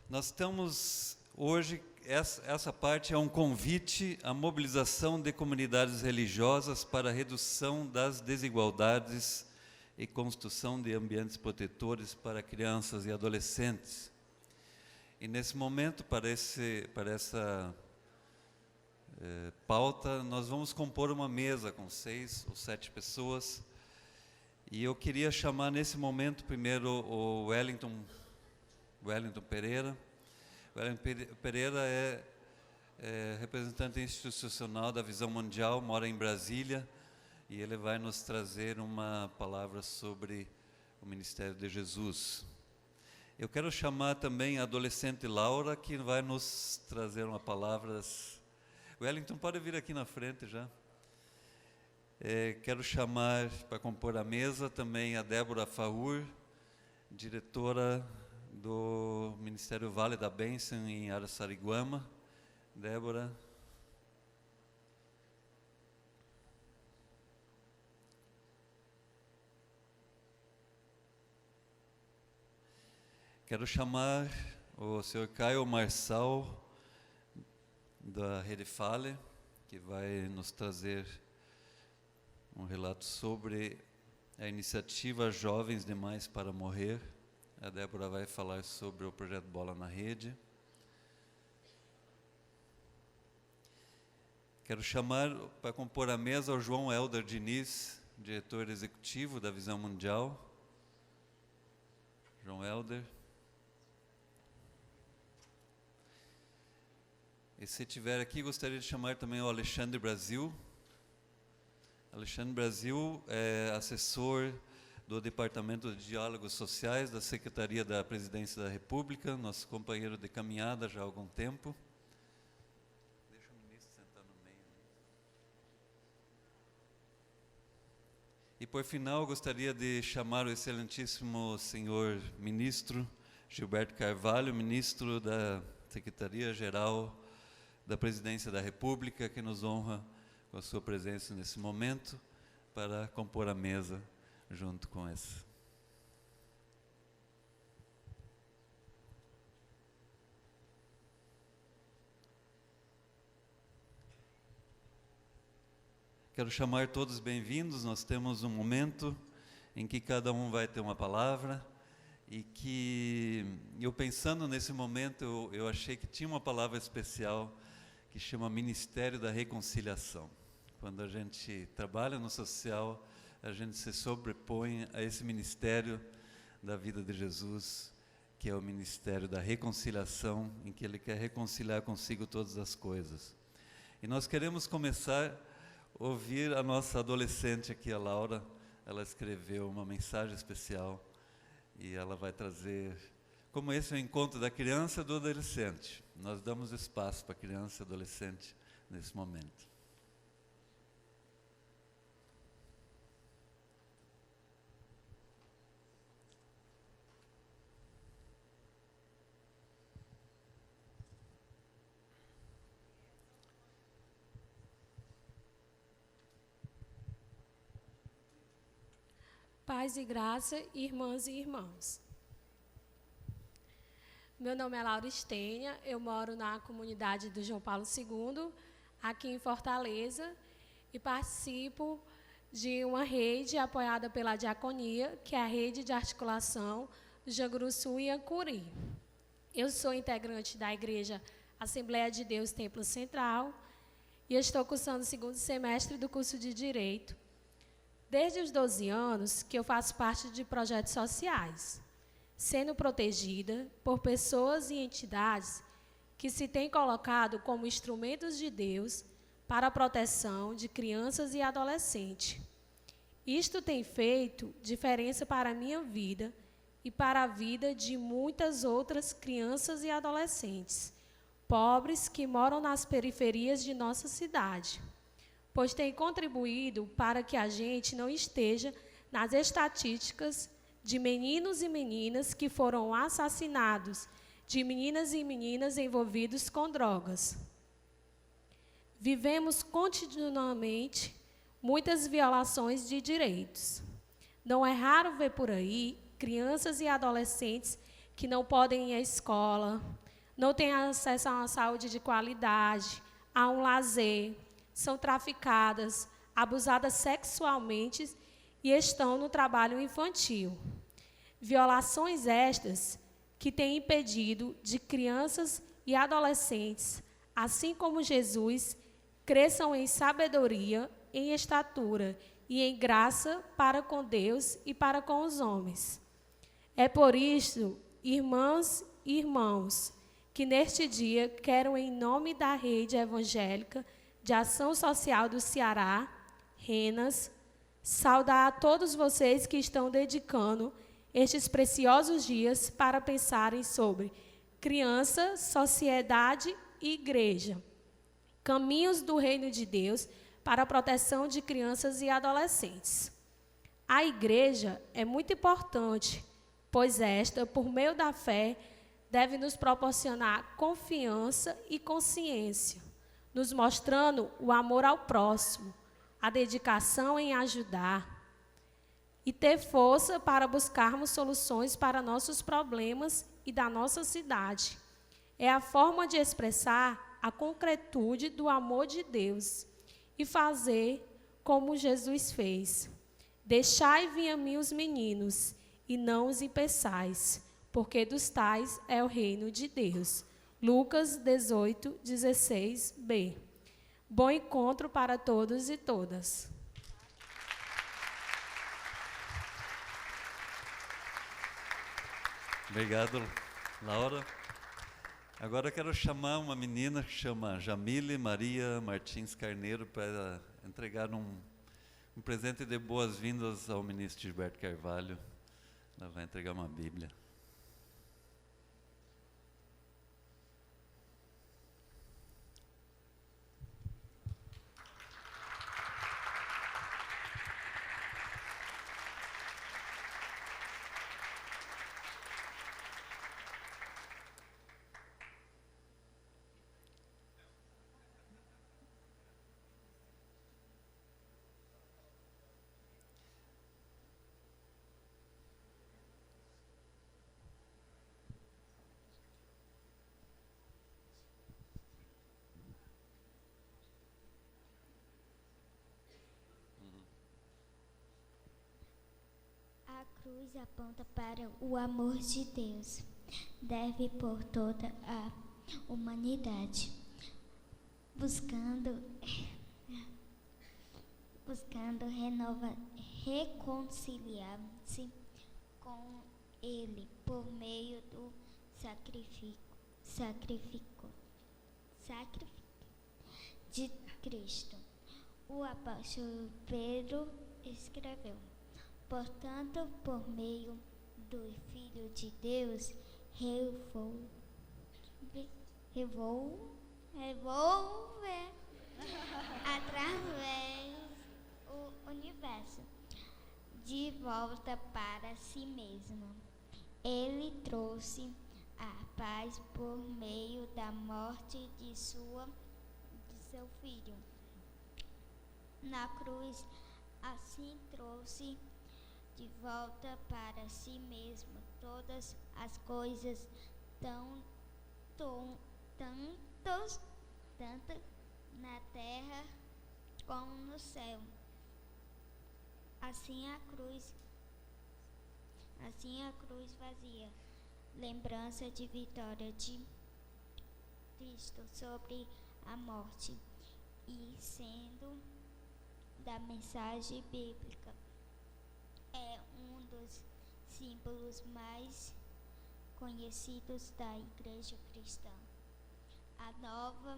Nós estamos hoje, essa parte é um convite à mobilização de comunidades religiosas para a redução das desigualdades e construção de ambientes protetores para crianças e adolescentes. E nesse momento, para essa pauta, nós vamos compor uma mesa com 6 ou 7 pessoas. E eu queria chamar nesse momento primeiro o Wellington Pereira. O Wellington Pereira é representante institucional da Visão Mundial, mora em Brasília, e ele vai nos trazer uma palavra sobre o Ministério de Jesus. Eu quero chamar também a adolescente Laura, que vai nos trazer uma palavra. Wellington, pode vir aqui na frente já. Quero chamar para compor a mesa também a Débora Faur, diretora do Ministério Vale da Bênção em Araçariguama. Débora. Quero chamar o senhor Caio Marçal, da Rede Fale, que vai nos trazer um relato sobre a iniciativa Jovens Demais para Morrer. A Débora vai falar sobre o projeto Bola na Rede. Quero chamar para compor a mesa o João Helder Diniz, diretor executivo da Visão Mundial. João Helder. E se estiver aqui, gostaria de chamar também o Alexandre Brasil. Alexandre Brasil é assessor do Departamento de Diálogos Sociais da Secretaria da Presidência da República, nosso companheiro de caminhada já há algum tempo. Deixa o ministro sentar no meio. E por final, gostaria de chamar o excelentíssimo senhor ministro Gilberto Carvalho, ministro da Secretaria-Geral da Presidência da República, que nos honra com a sua presença nesse momento, para compor a mesa junto com essa. Quero chamar todos bem-vindos. Nós temos um momento em que cada um vai ter uma palavra, e que eu pensando nesse momento, eu achei que tinha uma palavra especial que chama Ministério da Reconciliação. Quando a gente trabalha no social, a gente se sobrepõe a esse ministério da vida de Jesus, que é o Ministério da Reconciliação, em que Ele quer reconciliar consigo todas as coisas. E nós queremos começar a ouvir a nossa adolescente aqui, a Laura. Ela escreveu uma mensagem especial e ela vai trazer, como esse é o encontro da criança e do adolescente. Nós damos espaço para a criança e adolescente nesse momento. Paz e graça, irmãs e irmãos. Meu nome é Laura Estênia, eu moro na comunidade do João Paulo II, aqui em Fortaleza, e participo de uma rede apoiada pela Diaconia, que é a Rede de Articulação do Janguruçu e Ancuri. Eu sou integrante da Igreja Assembleia de Deus Templo Central e estou cursando o 2º semestre do curso de Direito. Desde os 12 anos que eu faço parte de projetos sociais, sendo protegida por pessoas e entidades que se têm colocado como instrumentos de Deus para a proteção de crianças e adolescentes. Isto tem feito diferença para a minha vida e para a vida de muitas outras crianças e adolescentes, pobres que moram nas periferias de nossa cidade, pois tem contribuído para que a gente não esteja nas estatísticas de meninos e meninas que foram assassinados, de meninas e meninas envolvidos com drogas. Vivemos continuamente muitas violações de direitos. Não é raro ver por aí crianças e adolescentes que não podem ir à escola, não têm acesso a uma saúde de qualidade, a um lazer, são traficadas, abusadas sexualmente e estão no trabalho infantil. Violações estas que têm impedido de crianças e adolescentes, assim como Jesus, cresçam em sabedoria, em estatura e em graça para com Deus e para com os homens. É por isso, irmãs e irmãos, que neste dia quero, em nome da Rede Evangélica de Ação Social do Ceará, RENAS, saudar a todos vocês que estão dedicando estes preciosos dias para pensarem sobre criança, sociedade e igreja, caminhos do reino de Deus para a proteção de crianças e adolescentes. A igreja é muito importante, pois esta, por meio da fé, deve nos proporcionar confiança e consciência, nos mostrando o amor ao próximo, a dedicação em ajudar e ter força para buscarmos soluções para nossos problemas e da nossa cidade. É a forma de expressar a concretude do amor de Deus e fazer como Jesus fez. Deixai vir a mim os meninos e não os impeçais, porque dos tais é o reino de Deus. Lucas 18, 16b. Bom encontro para todos e todas. Obrigado, Laura. Agora eu quero chamar uma menina que chama Jamile Maria Martins Carneiro para entregar um presente de boas-vindas ao ministro Gilberto Carvalho. Ela vai entregar uma Bíblia. A cruz aponta para o amor de Deus. Deve por toda a humanidade, buscando reconciliar-se com Ele por meio do sacrifício de Cristo. O apóstolo Pedro escreveu: portanto, por meio do Filho de Deus, revolver através o universo de volta para si mesmo. Ele trouxe a paz por meio da morte de seu filho na cruz. Assim trouxe de volta para si mesmo todas as coisas, tanto na terra como no céu. Assim a cruz vazia, lembrança de vitória de Cristo sobre a morte e sendo da mensagem bíblica. É um dos símbolos mais conhecidos da Igreja Cristã. A nova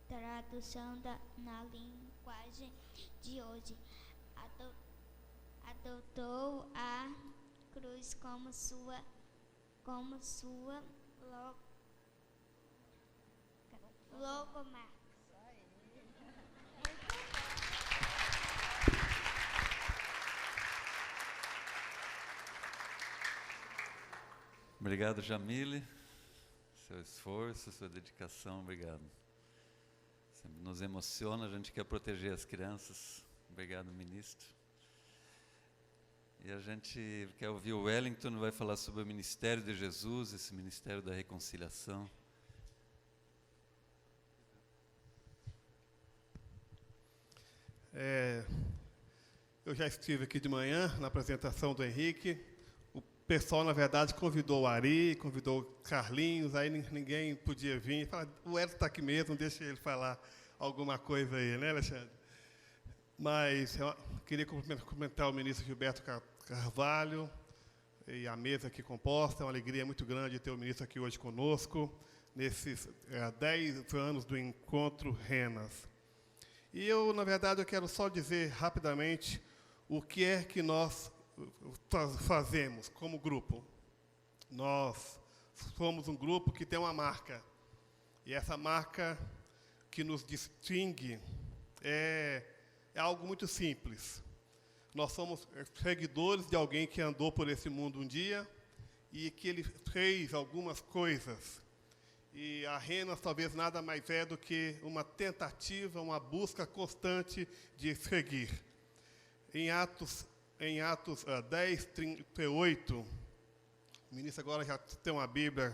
tradução na linguagem de hoje adotou a cruz como sua logomarca. Obrigado, Jamile. Seu esforço, sua dedicação, obrigado. Sempre nos emociona, a gente quer proteger as crianças. Obrigado, ministro. E a gente quer ouvir o Wellington, vai falar sobre o ministério de Jesus, esse ministério da reconciliação. Eu já estive aqui de manhã na apresentação do Henrique. O pessoal, na verdade, convidou o Ari, convidou o Carlinhos, aí ninguém podia vir. Fala, o Hélio está aqui mesmo, deixa ele falar alguma coisa aí, né, Alexandre? Mas eu queria cumprimentar o ministro Gilberto Carvalho e a mesa aqui composta. É uma alegria muito grande ter o ministro aqui hoje conosco, nesses 10 anos do Encontro Renas. E eu, na verdade, eu quero só dizer rapidamente o que é que nós fazemos como grupo. Nós somos um grupo que tem uma marca. E essa marca que nos distingue é algo muito simples. Nós somos seguidores de alguém que andou por esse mundo um dia e que ele fez algumas coisas. E a Renas talvez nada mais é do que uma tentativa, uma busca constante de seguir. Em Atos 10, 38, o ministro agora já tem uma Bíblia,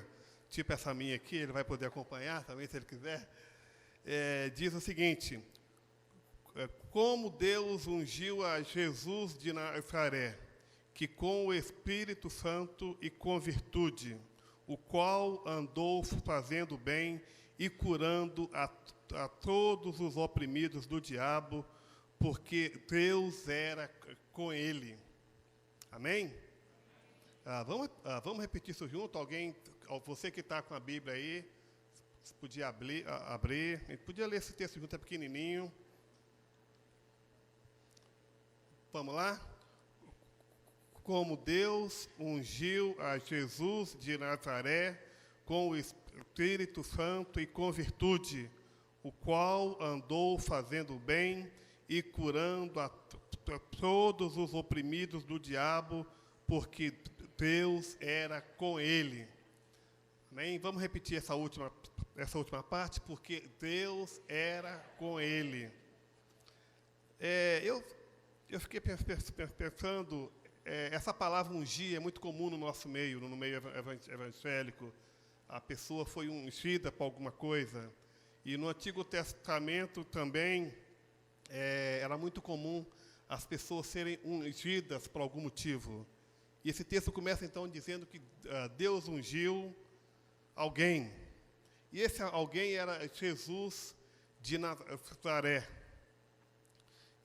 tipo essa minha aqui, ele vai poder acompanhar também, se ele quiser. Diz o seguinte: como Deus ungiu a Jesus de Nazaré, que com o Espírito Santo e com virtude, o qual andou fazendo bem e curando a todos os oprimidos do diabo, porque Deus era com ele. Amém? Vamos repetir isso junto? Alguém, você que está com a Bíblia aí, podia abrir, a gente podia ler esse texto junto, é pequenininho. Vamos lá? Como Deus ungiu a Jesus de Nazaré com o Espírito Santo e com virtude, o qual andou fazendo bem e curando a todos os oprimidos do diabo, porque Deus era com ele. Amém? Vamos repetir essa última parte, porque Deus era com ele. Eu fiquei pensando, essa palavra ungir é muito comum no nosso meio, no meio evangélico. A pessoa foi ungida para alguma coisa. E no Antigo Testamento também era muito comum as pessoas serem ungidas por algum motivo. E esse texto começa, então, dizendo que Deus ungiu alguém. E esse alguém era Jesus de Nazaré.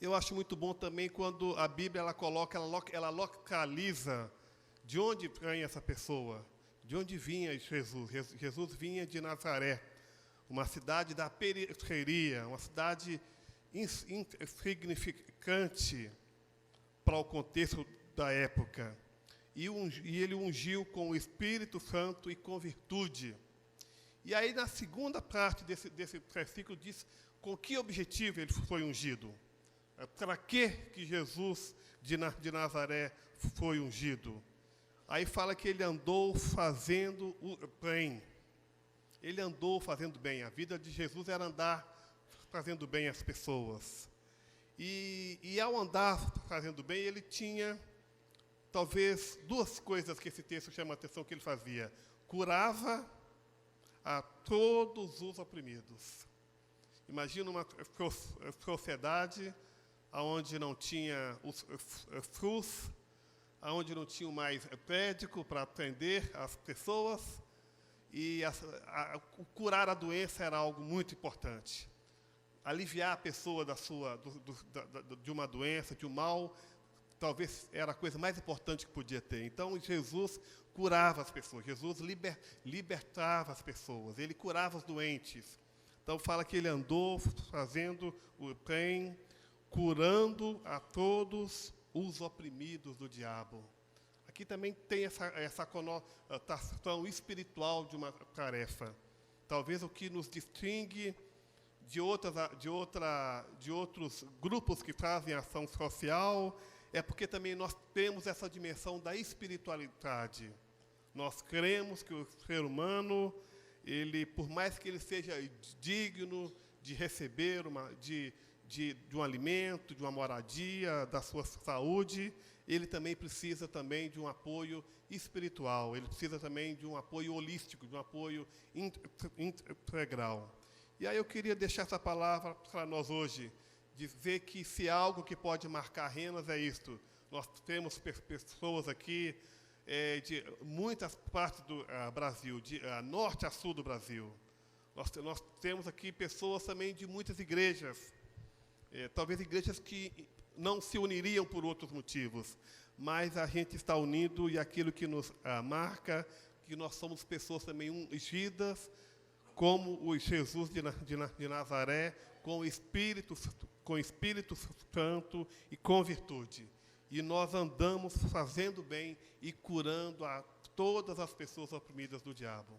Eu acho muito bom também quando a Bíblia ela localiza de onde vem essa pessoa, de onde vinha Jesus. Jesus vinha de Nazaré, uma cidade da periferia, uma cidade insignificante para o contexto da época. E ele ungiu com o Espírito Santo e com virtude. E aí, na segunda parte desse versículo, diz com que objetivo ele foi ungido. Para que Jesus de Nazaré foi ungido? Aí fala que ele andou fazendo o bem. Ele andou fazendo bem. A vida de Jesus era andar fazendo bem às pessoas. E ao andar fazendo bem, ele tinha, talvez, duas coisas que esse texto chama a atenção que ele fazia. Curava a todos os oprimidos. Imagina uma sociedade onde não tinha o SUS, onde não tinha mais médico para atender as pessoas, e curar a doença era algo muito importante. Aliviar a pessoa de uma doença, de um mal, talvez era a coisa mais importante que podia ter. Então, Jesus curava as pessoas, Jesus libertava as pessoas, ele curava os doentes. Então, fala que ele andou fazendo o bem, curando a todos os oprimidos do diabo. Aqui também tem essa conotação espiritual de uma tarefa. Talvez o que nos distingue de outros grupos que fazem ação social é porque também nós temos essa dimensão da espiritualidade. Nós cremos que o ser humano, ele, por mais que ele seja digno de receber, de de um alimento, de uma moradia, da sua saúde, ele também precisa também de um apoio espiritual, ele precisa também de um apoio holístico, de um apoio integral. E aí eu queria deixar essa palavra para nós hoje, dizer que se algo que pode marcar Renas é isto. Nós temos pessoas aqui de muitas partes do Brasil, de norte a sul do Brasil. Nós temos aqui pessoas também de muitas igrejas, talvez igrejas que não se uniriam por outros motivos, mas a gente está unido e aquilo que nos marca, que nós somos pessoas também ungidas, como o Jesus de Nazaré, com o Espírito Santo e com virtude. E nós andamos fazendo bem e curando a todas as pessoas oprimidas do diabo.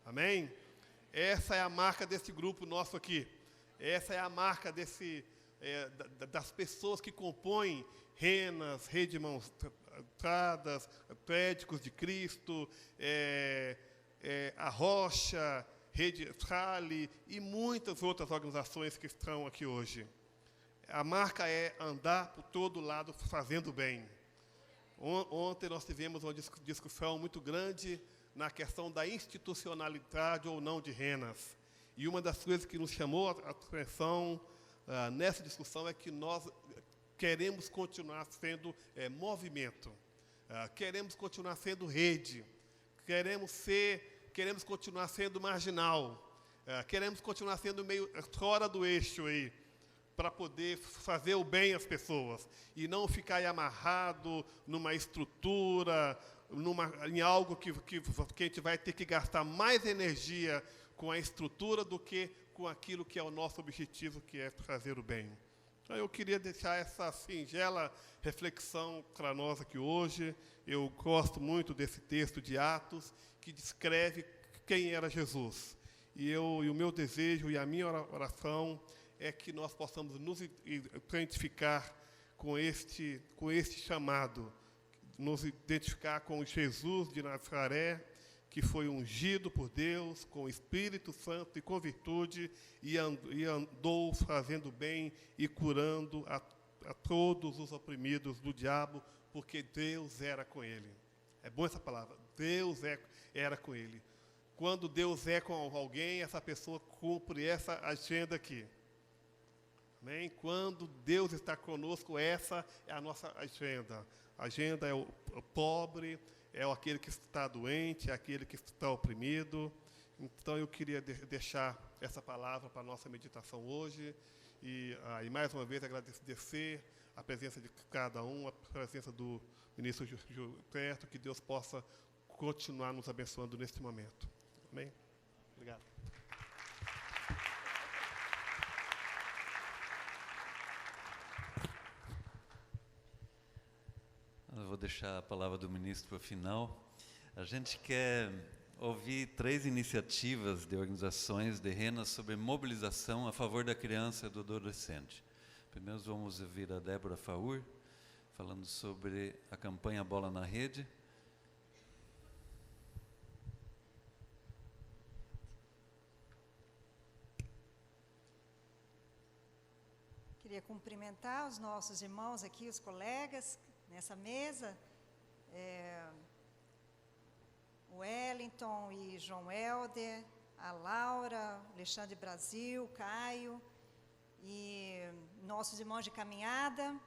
Amém? Essa é a marca desse grupo nosso aqui. Essa é a marca das pessoas que compõem Renas, Rede de Mãos Dadas, Prédicos de Cristo, a Rocha, Rede Trali e muitas outras organizações que estão aqui hoje. A marca é andar por todo lado fazendo bem. Ontem nós tivemos uma discussão muito grande na questão da institucionalidade ou não de Renas. E uma das coisas que nos chamou a atenção nessa discussão é que nós queremos continuar sendo movimento, queremos continuar sendo rede, queremos continuar sendo marginal, queremos continuar sendo meio fora do eixo aí, para poder fazer o bem às pessoas e não ficar aí amarrado numa estrutura, em algo que a gente vai ter que gastar mais energia com a estrutura do que com aquilo que é o nosso objetivo, que é fazer o bem. Então, eu queria deixar essa singela reflexão para nós aqui hoje. Eu gosto muito desse texto de Atos, que descreve quem era Jesus. E o meu desejo e a minha oração é que nós possamos nos identificar com este chamado, nos identificar com Jesus de Nazaré, que foi ungido por Deus, com o Espírito Santo e com virtude, e andou fazendo bem e curando a todos os oprimidos do diabo, porque Deus era com ele. É boa essa palavra, Deus era com ele. Quando Deus é com alguém, essa pessoa cumpre essa agenda aqui. Amém? Quando Deus está conosco, essa é a nossa agenda. A agenda é o pobre, é aquele que está doente, é aquele que está oprimido. Então, eu queria deixar essa palavra para a nossa meditação hoje. E mais uma vez, agradecer a presença de cada um, a presença do ministro Gilberto, que Deus possa continuar nos abençoando neste momento. Amém? Obrigado. Eu vou deixar a palavra do ministro para o final. A gente quer ouvir 3 iniciativas de organizações de Renas sobre mobilização a favor da criança e do adolescente. Primeiro vamos ouvir a Débora Faur, falando sobre a campanha Bola na Rede. Queria cumprimentar os nossos irmãos aqui, os colegas, nessa mesa, o Wellington e João Helder, a Laura, Alexandre Brasil, Caio, e nossos irmãos de caminhada,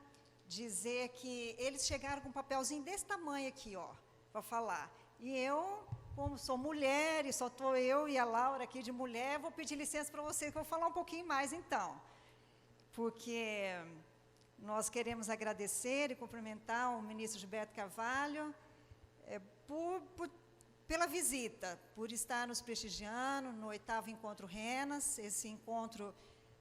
dizer que eles chegaram com um papelzinho desse tamanho aqui, ó, para falar. E eu, como sou mulher, e só estou eu e a Laura aqui de mulher, vou pedir licença para vocês, que eu vou falar um pouquinho mais então. Porque nós queremos agradecer e cumprimentar o ministro Gilberto Carvalho pela visita, por estar nos prestigiando no 8º Encontro Renas. Esse encontro,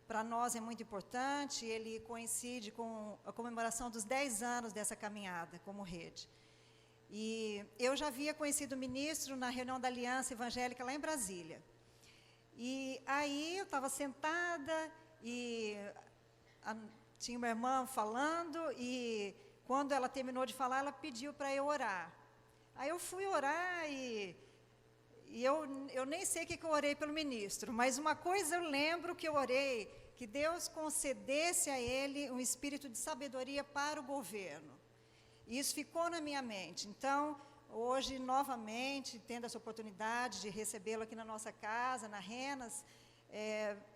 para nós, é muito importante, ele coincide com a comemoração dos 10 anos dessa caminhada como rede. E eu já havia conhecido o ministro na reunião da Aliança Evangélica lá em Brasília. E aí eu estava sentada e tinha uma irmã falando, e quando ela terminou de falar, ela pediu para eu orar. Aí eu fui orar e eu nem sei o que eu orei pelo ministro, mas uma coisa eu lembro que eu orei, que Deus concedesse a ele um espírito de sabedoria para o governo. E isso ficou na minha mente. Então, hoje, novamente, tendo essa oportunidade de recebê-lo aqui na nossa casa, na Renas,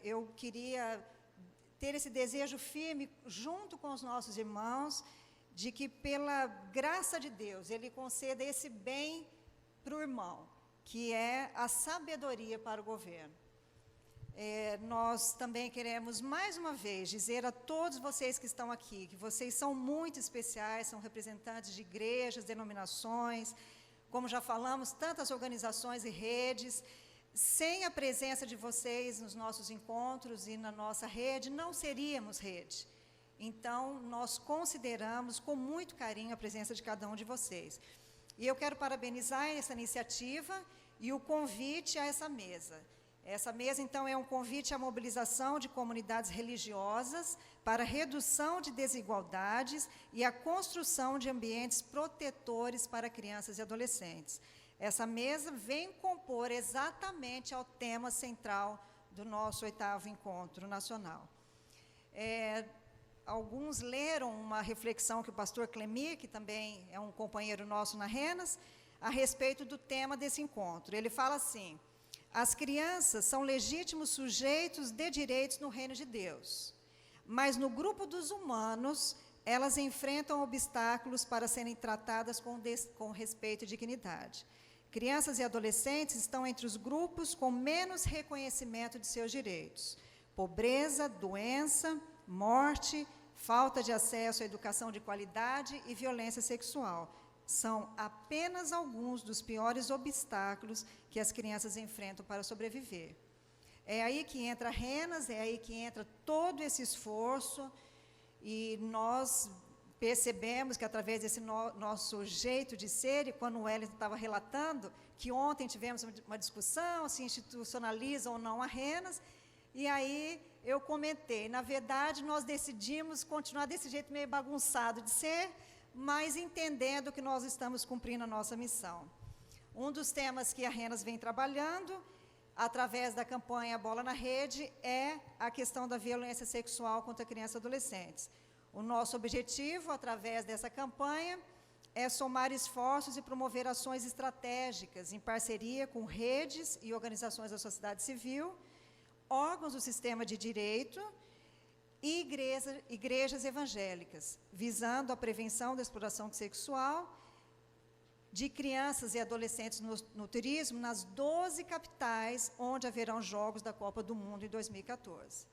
eu queria ter esse desejo firme, junto com os nossos irmãos, de que, pela graça de Deus, Ele conceda esse bem para o irmão, que é a sabedoria para o governo. Nós também queremos, mais uma vez, dizer a todos vocês que estão aqui, que vocês são muito especiais, são representantes de igrejas, denominações, como já falamos, tantas organizações e redes. Sem a presença de vocês nos nossos encontros e na nossa rede, não seríamos rede. Então, nós consideramos com muito carinho a presença de cada um de vocês. E eu quero parabenizar essa iniciativa e o convite a essa mesa. Essa mesa, então, é um convite à mobilização de comunidades religiosas para a redução de desigualdades e a construção de ambientes protetores para crianças e adolescentes. Essa mesa vem compor exatamente ao tema central do nosso 8º Encontro Nacional. Alguns leram uma reflexão que o pastor Clemir, que também é um companheiro nosso na Renas, a respeito do tema desse encontro. Ele fala assim: as crianças são legítimos sujeitos de direitos no reino de Deus, mas no grupo dos humanos, elas enfrentam obstáculos para serem tratadas com respeito e dignidade. Crianças e adolescentes estão entre os grupos com menos reconhecimento de seus direitos. Pobreza, doença, morte, falta de acesso à educação de qualidade e violência sexual são apenas alguns dos piores obstáculos que as crianças enfrentam para sobreviver. É aí que entra a Renas, é aí que entra todo esse esforço, e nós percebemos que, através desse nosso jeito de ser, e quando o Wellington estava relatando, que ontem tivemos uma discussão, se institucionaliza ou não a Renas, e aí eu comentei, na verdade, nós decidimos continuar desse jeito meio bagunçado de ser, mas entendendo que nós estamos cumprindo a nossa missão. Um dos temas que a Renas vem trabalhando, através da campanha Bola na Rede, é a questão da violência sexual contra crianças e adolescentes. O nosso objetivo, através dessa campanha, é somar esforços e promover ações estratégicas em parceria com redes e organizações da sociedade civil, órgãos do sistema de direito e igrejas evangélicas, visando a prevenção da exploração sexual de crianças e adolescentes no turismo nas 12 capitais onde haverão Jogos da Copa do Mundo em 2014.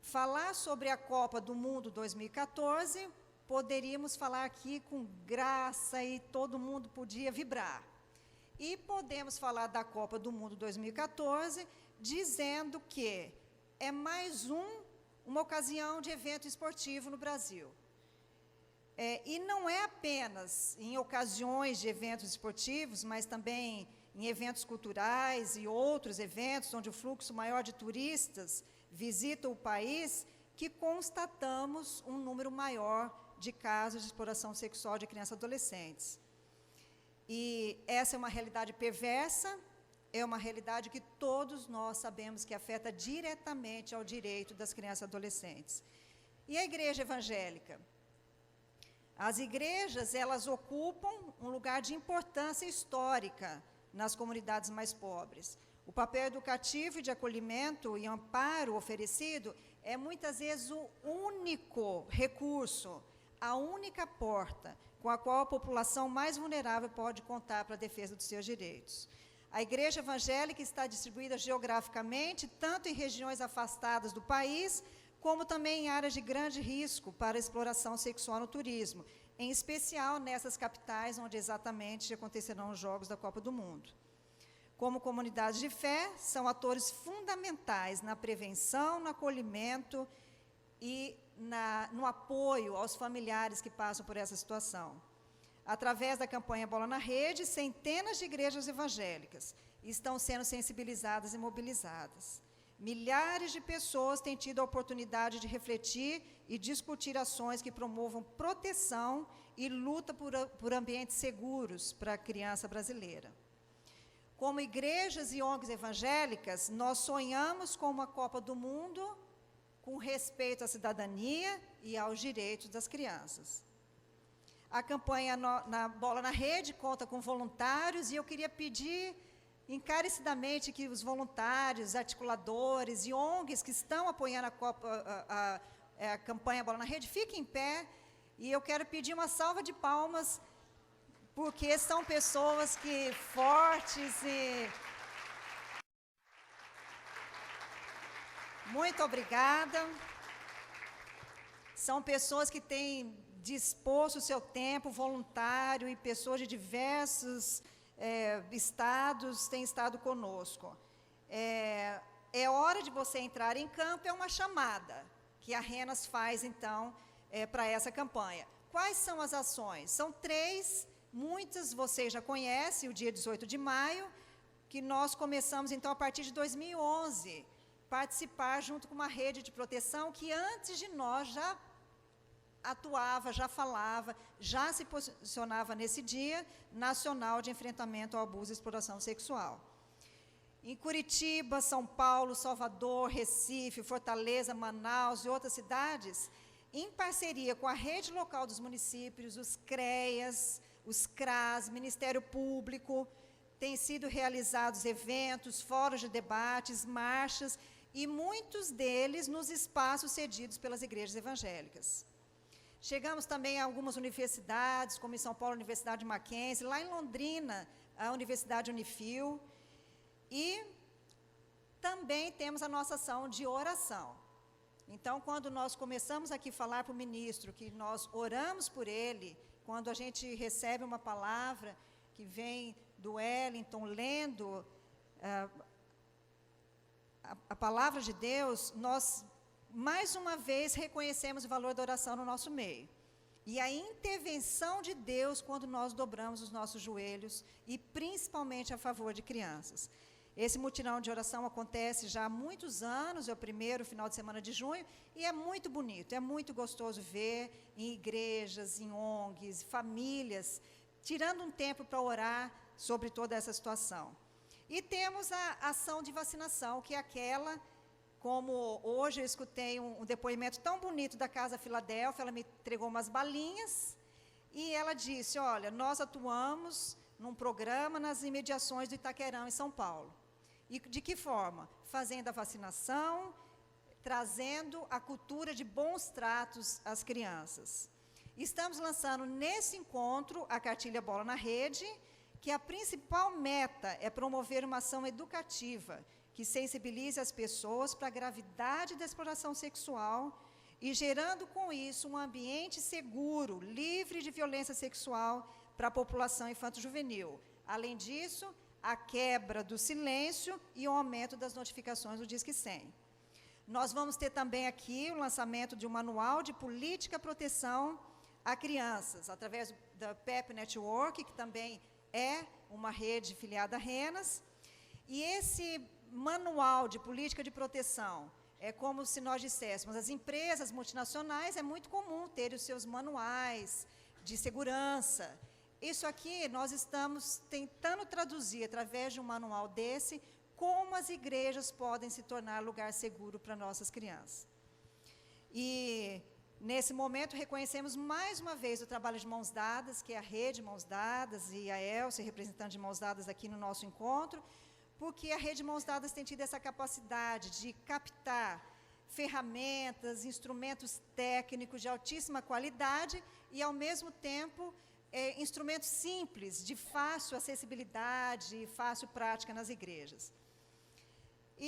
Falar sobre a Copa do Mundo 2014, poderíamos falar aqui com graça e todo mundo podia vibrar. E podemos falar da Copa do Mundo 2014 dizendo que é mais uma ocasião de evento esportivo no Brasil. E não é apenas em ocasiões de eventos esportivos, mas também em eventos culturais e outros eventos onde o fluxo maior de turistas visita o país, que constatamos um número maior de casos de exploração sexual de crianças e adolescentes. E essa é uma realidade perversa, é uma realidade que todos nós sabemos que afeta diretamente ao direito das crianças e adolescentes. E a igreja evangélica? As igrejas, elas ocupam um lugar de importância histórica nas comunidades mais pobres. O papel educativo e de acolhimento e amparo oferecido é muitas vezes o único recurso, a única porta com a qual a população mais vulnerável pode contar para a defesa dos seus direitos. A igreja evangélica está distribuída geograficamente, tanto em regiões afastadas do país, como também em áreas de grande risco para a exploração sexual no turismo, em especial nessas capitais onde exatamente acontecerão os Jogos da Copa do Mundo. Como comunidades de fé, são atores fundamentais na prevenção, no acolhimento e no apoio aos familiares que passam por essa situação. Através da campanha Bola na Rede, centenas de igrejas evangélicas estão sendo sensibilizadas e mobilizadas. Milhares de pessoas têm tido a oportunidade de refletir e discutir ações que promovam proteção e luta por ambientes seguros para a criança brasileira. como igrejas e ONGs evangélicas, nós sonhamos com uma Copa do Mundo com respeito à cidadania e aos direitos das crianças. A campanha na Bola na Rede conta com voluntários e eu queria pedir encarecidamente que os voluntários, articuladores e ONGs que estão apoiando a campanha Bola na Rede fiquem em pé, e eu quero pedir uma salva de palmas, porque são pessoas que fortes e... Muito obrigada. São pessoas que têm disposto o seu tempo voluntário e pessoas de diversos estados têm estado conosco. É hora de você entrar em campo, é uma chamada que a Renas faz, então, para essa campanha. Quais são as ações? São 3, muitas vocês já conhecem, o dia 18 de maio, que nós começamos, então, a partir de 2011, participar junto com uma rede de proteção que antes de nós já atuava, já falava, já se posicionava nesse Dia Nacional de Enfrentamento ao Abuso e Exploração Sexual. Em Curitiba, São Paulo, Salvador, Recife, Fortaleza, Manaus e outras cidades, em parceria com a rede local dos municípios, os CREAS, os CRAS, Ministério Público, têm sido realizados eventos, fóruns de debates, marchas, e muitos deles nos espaços cedidos pelas igrejas evangélicas. Chegamos também a algumas universidades, como em São Paulo, a Universidade Mackenzie, lá em Londrina, a Universidade Unifil, e também temos a nossa ação de oração. Então, quando nós começamos aqui a falar para o ministro, que nós oramos por ele, quando a gente recebe uma palavra que vem do Wellington, lendo a palavra de Deus, nós, mais uma vez, reconhecemos o valor da oração no nosso meio. E a intervenção de Deus quando nós dobramos os nossos joelhos, e principalmente a favor de crianças. Esse mutirão de oração acontece já há muitos anos, é o primeiro final de semana de junho, e é muito bonito, é muito gostoso ver em igrejas, em ONGs, famílias, tirando um tempo para orar sobre toda essa situação. E temos a ação de vacinação, que é aquela, como hoje eu escutei um depoimento tão bonito da Casa Filadélfia, ela me entregou umas balinhas, e ela disse, olha, nós atuamos num programa nas imediações do Itaquerão, em São Paulo. E de que forma? Fazendo a vacinação, trazendo a cultura de bons tratos às crianças. Estamos lançando nesse encontro a cartilha Bola na Rede, que a principal meta é promover uma ação educativa que sensibilize as pessoas para a gravidade da exploração sexual e gerando com isso um ambiente seguro, livre de violência sexual para a população infanto-juvenil. Além disso, a quebra do silêncio e o aumento das notificações do Disque 100. Nós vamos ter também aqui o lançamento de um manual de política proteção a crianças, através da PEP Network, que também é uma rede filiada a Renas. E esse manual de política de proteção é como se nós disséssemos, as empresas multinacionais é muito comum ter os seus manuais de segurança. Isso aqui nós estamos tentando traduzir através de um manual desse, como as igrejas podem se tornar lugar seguro para nossas crianças. E nesse momento reconhecemos mais uma vez o trabalho de Mãos Dadas, que é a rede Mãos Dadas, e a Elcia, representante de Mãos Dadas aqui no nosso encontro, porque a rede Mãos Dadas tem tido essa capacidade de captar ferramentas, instrumentos técnicos de altíssima qualidade e, ao mesmo tempo, instrumentos simples, de fácil acessibilidade e fácil prática nas igrejas.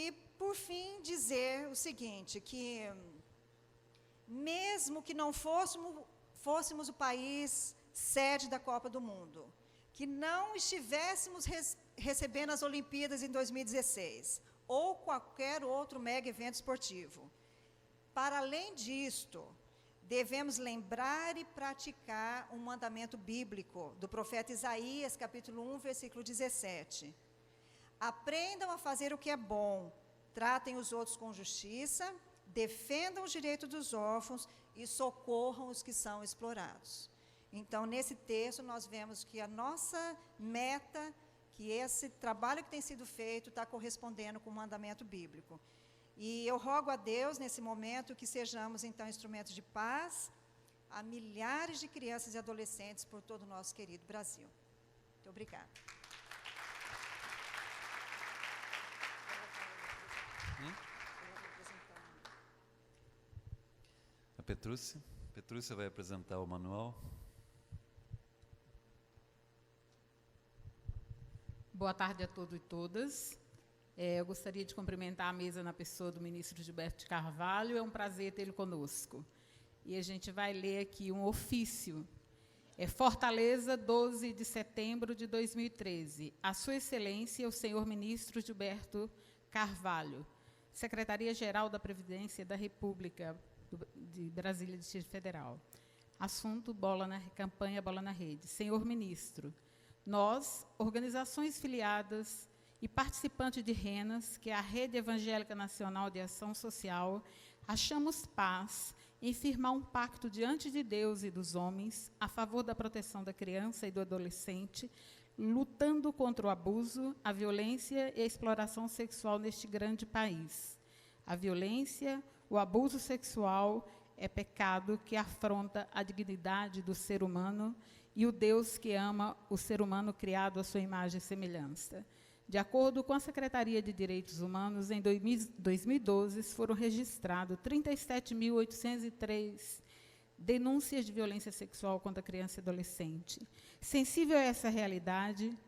E, por fim, dizer o seguinte, que mesmo que não fôssemos o país sede da Copa do Mundo, que não estivéssemos recebendo as Olimpíadas em 2016, ou qualquer outro mega evento esportivo, para além disto, devemos lembrar e praticar um mandamento bíblico do profeta Isaías, capítulo 1, versículo 17. Aprendam a fazer o que é bom, tratem os outros com justiça, defendam os direitos dos órfãos e socorram os que são explorados. Então, nesse texto, nós vemos que a nossa meta, que esse trabalho que tem sido feito está correspondendo com o mandamento bíblico. E eu rogo a Deus, nesse momento, que sejamos, então, instrumentos de paz a milhares de crianças e adolescentes por todo o nosso querido Brasil. Muito obrigada. A Petrúcia. Petrúcia vai apresentar o manual. Boa tarde a todos e todas. Eu gostaria de cumprimentar a mesa na pessoa do ministro Gilberto de Carvalho. É um prazer tê-lo conosco. E a gente vai ler aqui um ofício. Fortaleza, 12 de setembro de 2013. A Sua Excelência, o senhor ministro Gilberto Carvalho, Secretaria-Geral da Previdência da República de Brasília, Distrito Federal. Assunto, campanha Bola na Rede. Senhor ministro, nós, organizações filiadas e participantes de RENAS, que é a Rede Evangélica Nacional de Ação Social, achamos paz em firmar um pacto diante de Deus e dos homens a favor da proteção da criança e do adolescente, lutando contra o abuso, a violência e a exploração sexual neste grande país. A violência, o abuso sexual é pecado que afronta a dignidade do ser humano e o Deus que ama o ser humano criado à sua imagem e semelhança. De acordo com a Secretaria de Direitos Humanos, em 2012 foram registrados 37.803 denúncias de violência sexual contra criança e adolescente. Sensível a essa realidade,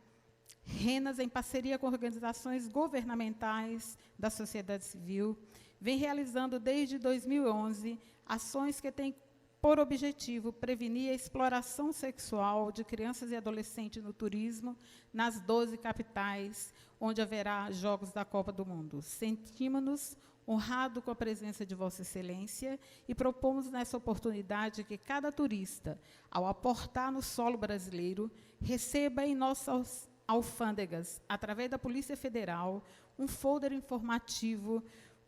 RENAS, em parceria com organizações governamentais da sociedade civil, vem realizando desde 2011 ações que têm por objetivo prevenir a exploração sexual de crianças e adolescentes no turismo nas 12 capitais, onde haverá Jogos da Copa do Mundo. Sentimos-nos honrados com a presença de Vossa Excelência e propomos nessa oportunidade que cada turista, ao aportar no solo brasileiro, receba em nossas alfândegas, através da Polícia Federal, um folder informativo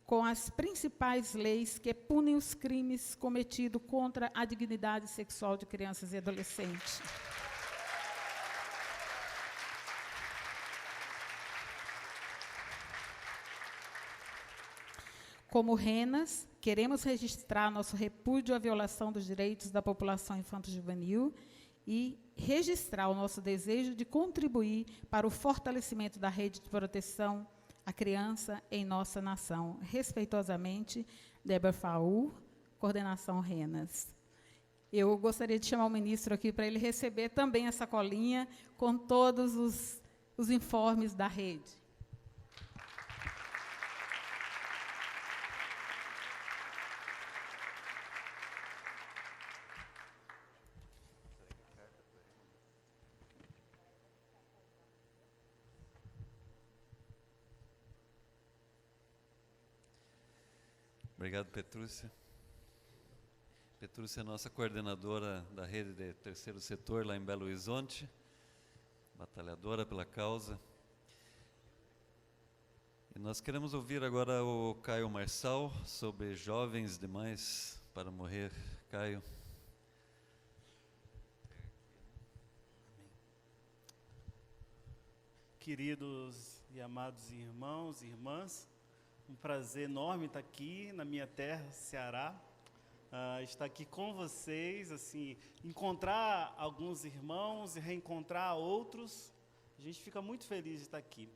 com as principais leis que punem os crimes cometidos contra a dignidade sexual de crianças e adolescentes. Como RENAS, queremos registrar nosso repúdio à violação dos direitos da população infanto-juvenil e registrar o nosso desejo de contribuir para o fortalecimento da rede de proteção à criança em nossa nação. Respeitosamente, Débora Faur, coordenação RENAS. Eu gostaria de chamar o ministro aqui para ele receber também essa colinha com todos os informes da rede. Obrigado, Petrúcia. Petrúcia é nossa coordenadora da rede de terceiro setor lá em Belo Horizonte, batalhadora pela causa. E nós queremos ouvir agora o Caio Marçal sobre jovens demais para morrer. Caio. Queridos e amados irmãos e irmãs, um prazer enorme estar aqui na minha terra, Ceará, estar aqui com vocês, assim, encontrar alguns irmãos e reencontrar outros. A gente fica muito feliz de estar aqui.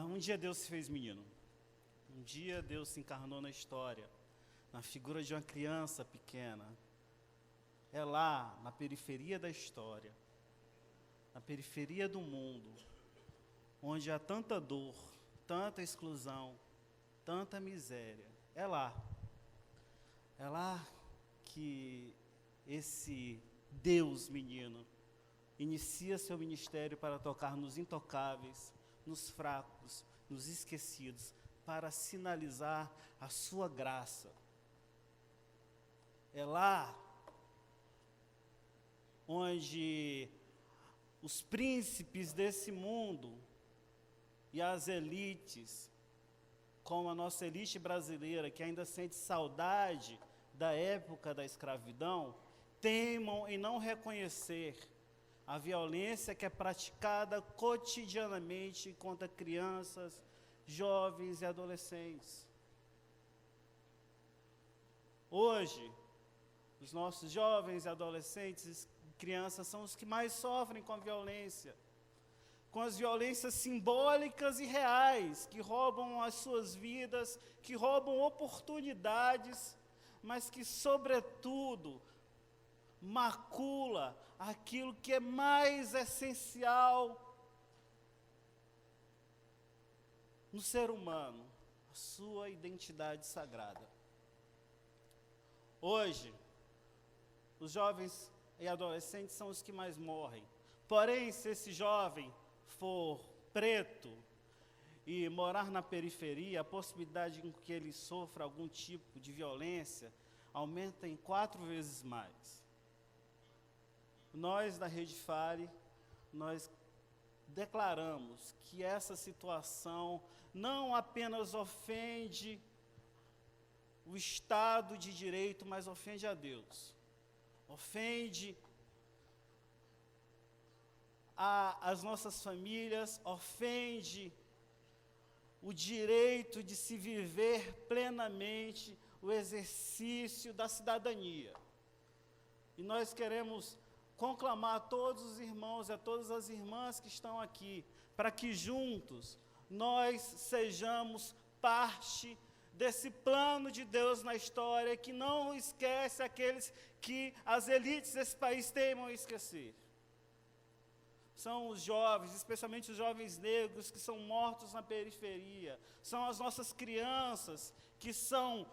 Um dia Deus se fez menino. Um dia Deus se encarnou na história, na figura de uma criança pequena. É lá, na periferia da história, na periferia do mundo, onde há tanta dor, tanta exclusão, tanta miséria. É lá que esse Deus menino inicia seu ministério para tocar nos intocáveis, nos fracos, nos esquecidos, para sinalizar a sua graça. É lá onde os príncipes desse mundo e as elites, como a nossa elite brasileira, que ainda sente saudade da época da escravidão, teimam em não reconhecer a violência que é praticada cotidianamente contra crianças, jovens e adolescentes. Hoje, os nossos jovens e adolescentes e crianças são os que mais sofrem com a violência, com as violências simbólicas e reais, que roubam as suas vidas, que roubam oportunidades, mas que, sobretudo, macula aquilo que é mais essencial no ser humano, a sua identidade sagrada. Hoje, os jovens e adolescentes são os que mais morrem. Porém, se esse jovem for preto e morar na periferia, a possibilidade de que ele sofra algum tipo de violência aumenta em 4 vezes mais. Nós, da Rede Fale, nós declaramos que essa situação não apenas ofende o Estado de Direito, mas ofende a Deus. Ofende as nossas famílias, ofende o direito de se viver plenamente o exercício da cidadania. E nós queremos conclamar a todos os irmãos e a todas as irmãs que estão aqui, para que juntos nós sejamos parte desse plano de Deus na história, que não esquece aqueles que as elites desse país teimam esquecer. São os jovens, especialmente os jovens negros, que são mortos na periferia. São as nossas crianças, que são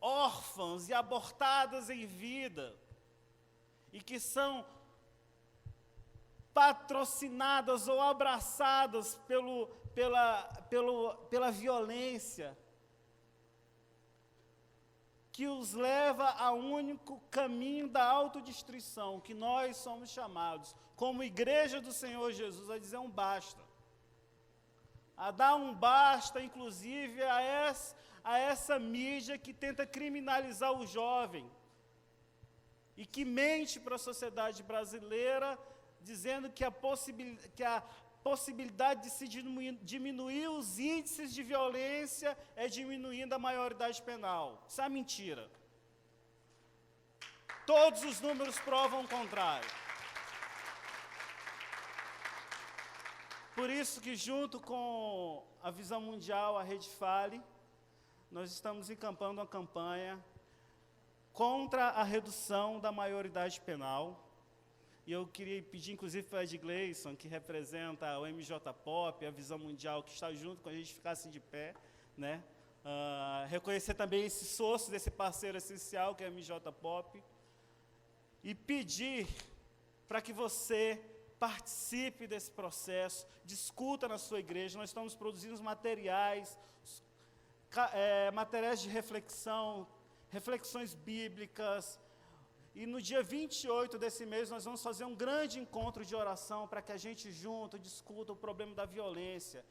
órfãs e abortadas em vida, e que são patrocinadas ou abraçadas pela violência, que os leva ao único caminho da autodestruição, que nós somos chamados, como igreja do Senhor Jesus, a dizer um basta. A dar um basta, inclusive, a essa mídia que tenta criminalizar o jovem e que mente para a sociedade brasileira, dizendo que a possibilidade de se diminuir os índices de violência é diminuindo a maioridade penal. Isso é mentira. Todos os números provam o contrário. Por isso que, junto com a Visão Mundial, a Rede Fale, nós estamos encampando uma campanha contra a redução da maioridade penal. E eu queria pedir, inclusive, para o Ed Gleison, que representa o MJ Pop, a Visão Mundial, que está junto com a gente, ficasse de pé, né? Reconhecer também esse sócio desse parceiro essencial, que é a MJ Pop, e pedir para que você participe desse processo, discuta na sua igreja. Nós estamos produzindo os materiais, materiais de reflexão, reflexões bíblicas. E no dia 28 desse mês, nós vamos fazer um grande encontro de oração para que a gente junto discuta o problema da violência.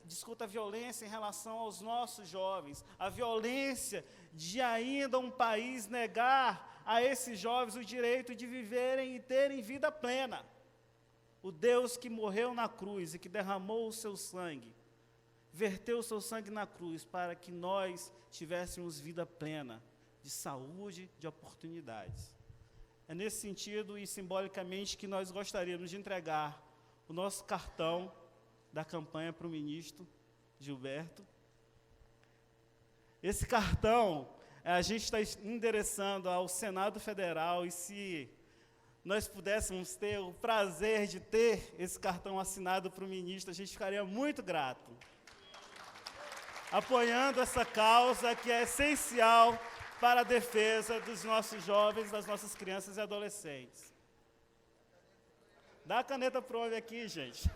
Discuta a violência em relação aos nossos jovens, a violência de ainda um país negar a esses jovens o direito de viverem e terem vida plena. O Deus que morreu na cruz e que derramou o seu sangue, verteu o seu sangue na cruz para que nós tivéssemos vida plena, de saúde, de oportunidades. É nesse sentido e simbolicamente que nós gostaríamos de entregar o nosso cartão da campanha para o ministro Gilberto. Esse cartão a gente está endereçando ao Senado Federal, e se nós pudéssemos ter o prazer de ter esse cartão assinado para o ministro, a gente ficaria muito grato. Apoiando essa causa que é essencial para a defesa dos nossos jovens, das nossas crianças e adolescentes. Dá a caneta para o homem aqui, gente.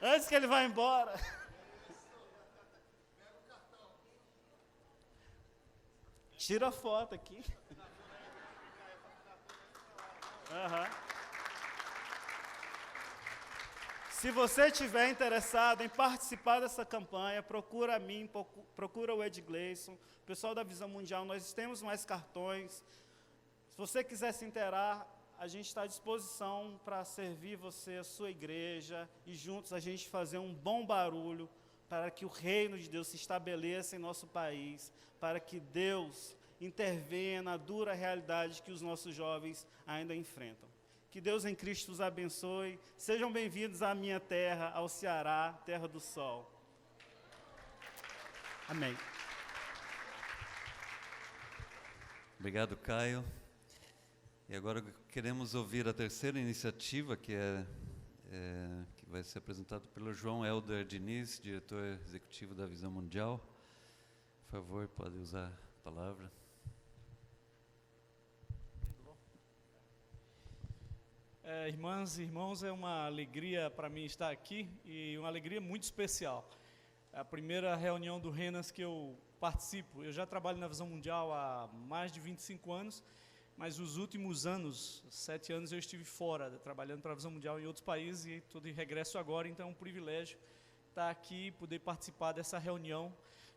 Antes que ele vá embora. Tira a foto aqui. Se você estiver interessado em participar dessa campanha, procura a mim, procura o Ed Gleison, o pessoal da Visão Mundial. Nós temos mais cartões. Se você quiser se inteirar, a gente está à disposição para servir você, a sua igreja, e juntos a gente fazer um bom barulho para que o reino de Deus se estabeleça em nosso país, para que Deus intervenha na dura realidade que os nossos jovens ainda enfrentam. Que Deus em Cristo os abençoe. Sejam bem-vindos à minha terra, ao Ceará, terra do sol. Amém. Obrigado, Caio. E agora queremos ouvir a terceira iniciativa, que vai ser apresentada pelo João Helder Diniz, diretor executivo da Visão Mundial. Por favor, pode usar a palavra. Irmãs e irmãos, é uma alegria para mim estar aqui e uma alegria muito especial. É a primeira reunião do Renas que eu participo. Eu já trabalho na Visão Mundial há mais de 25 anos, mas os últimos anos, 7 anos, eu estive fora, trabalhando para a Visão Mundial em outros países e estou de regresso agora, então é um privilégio estar aqui e poder participar dessa reunião,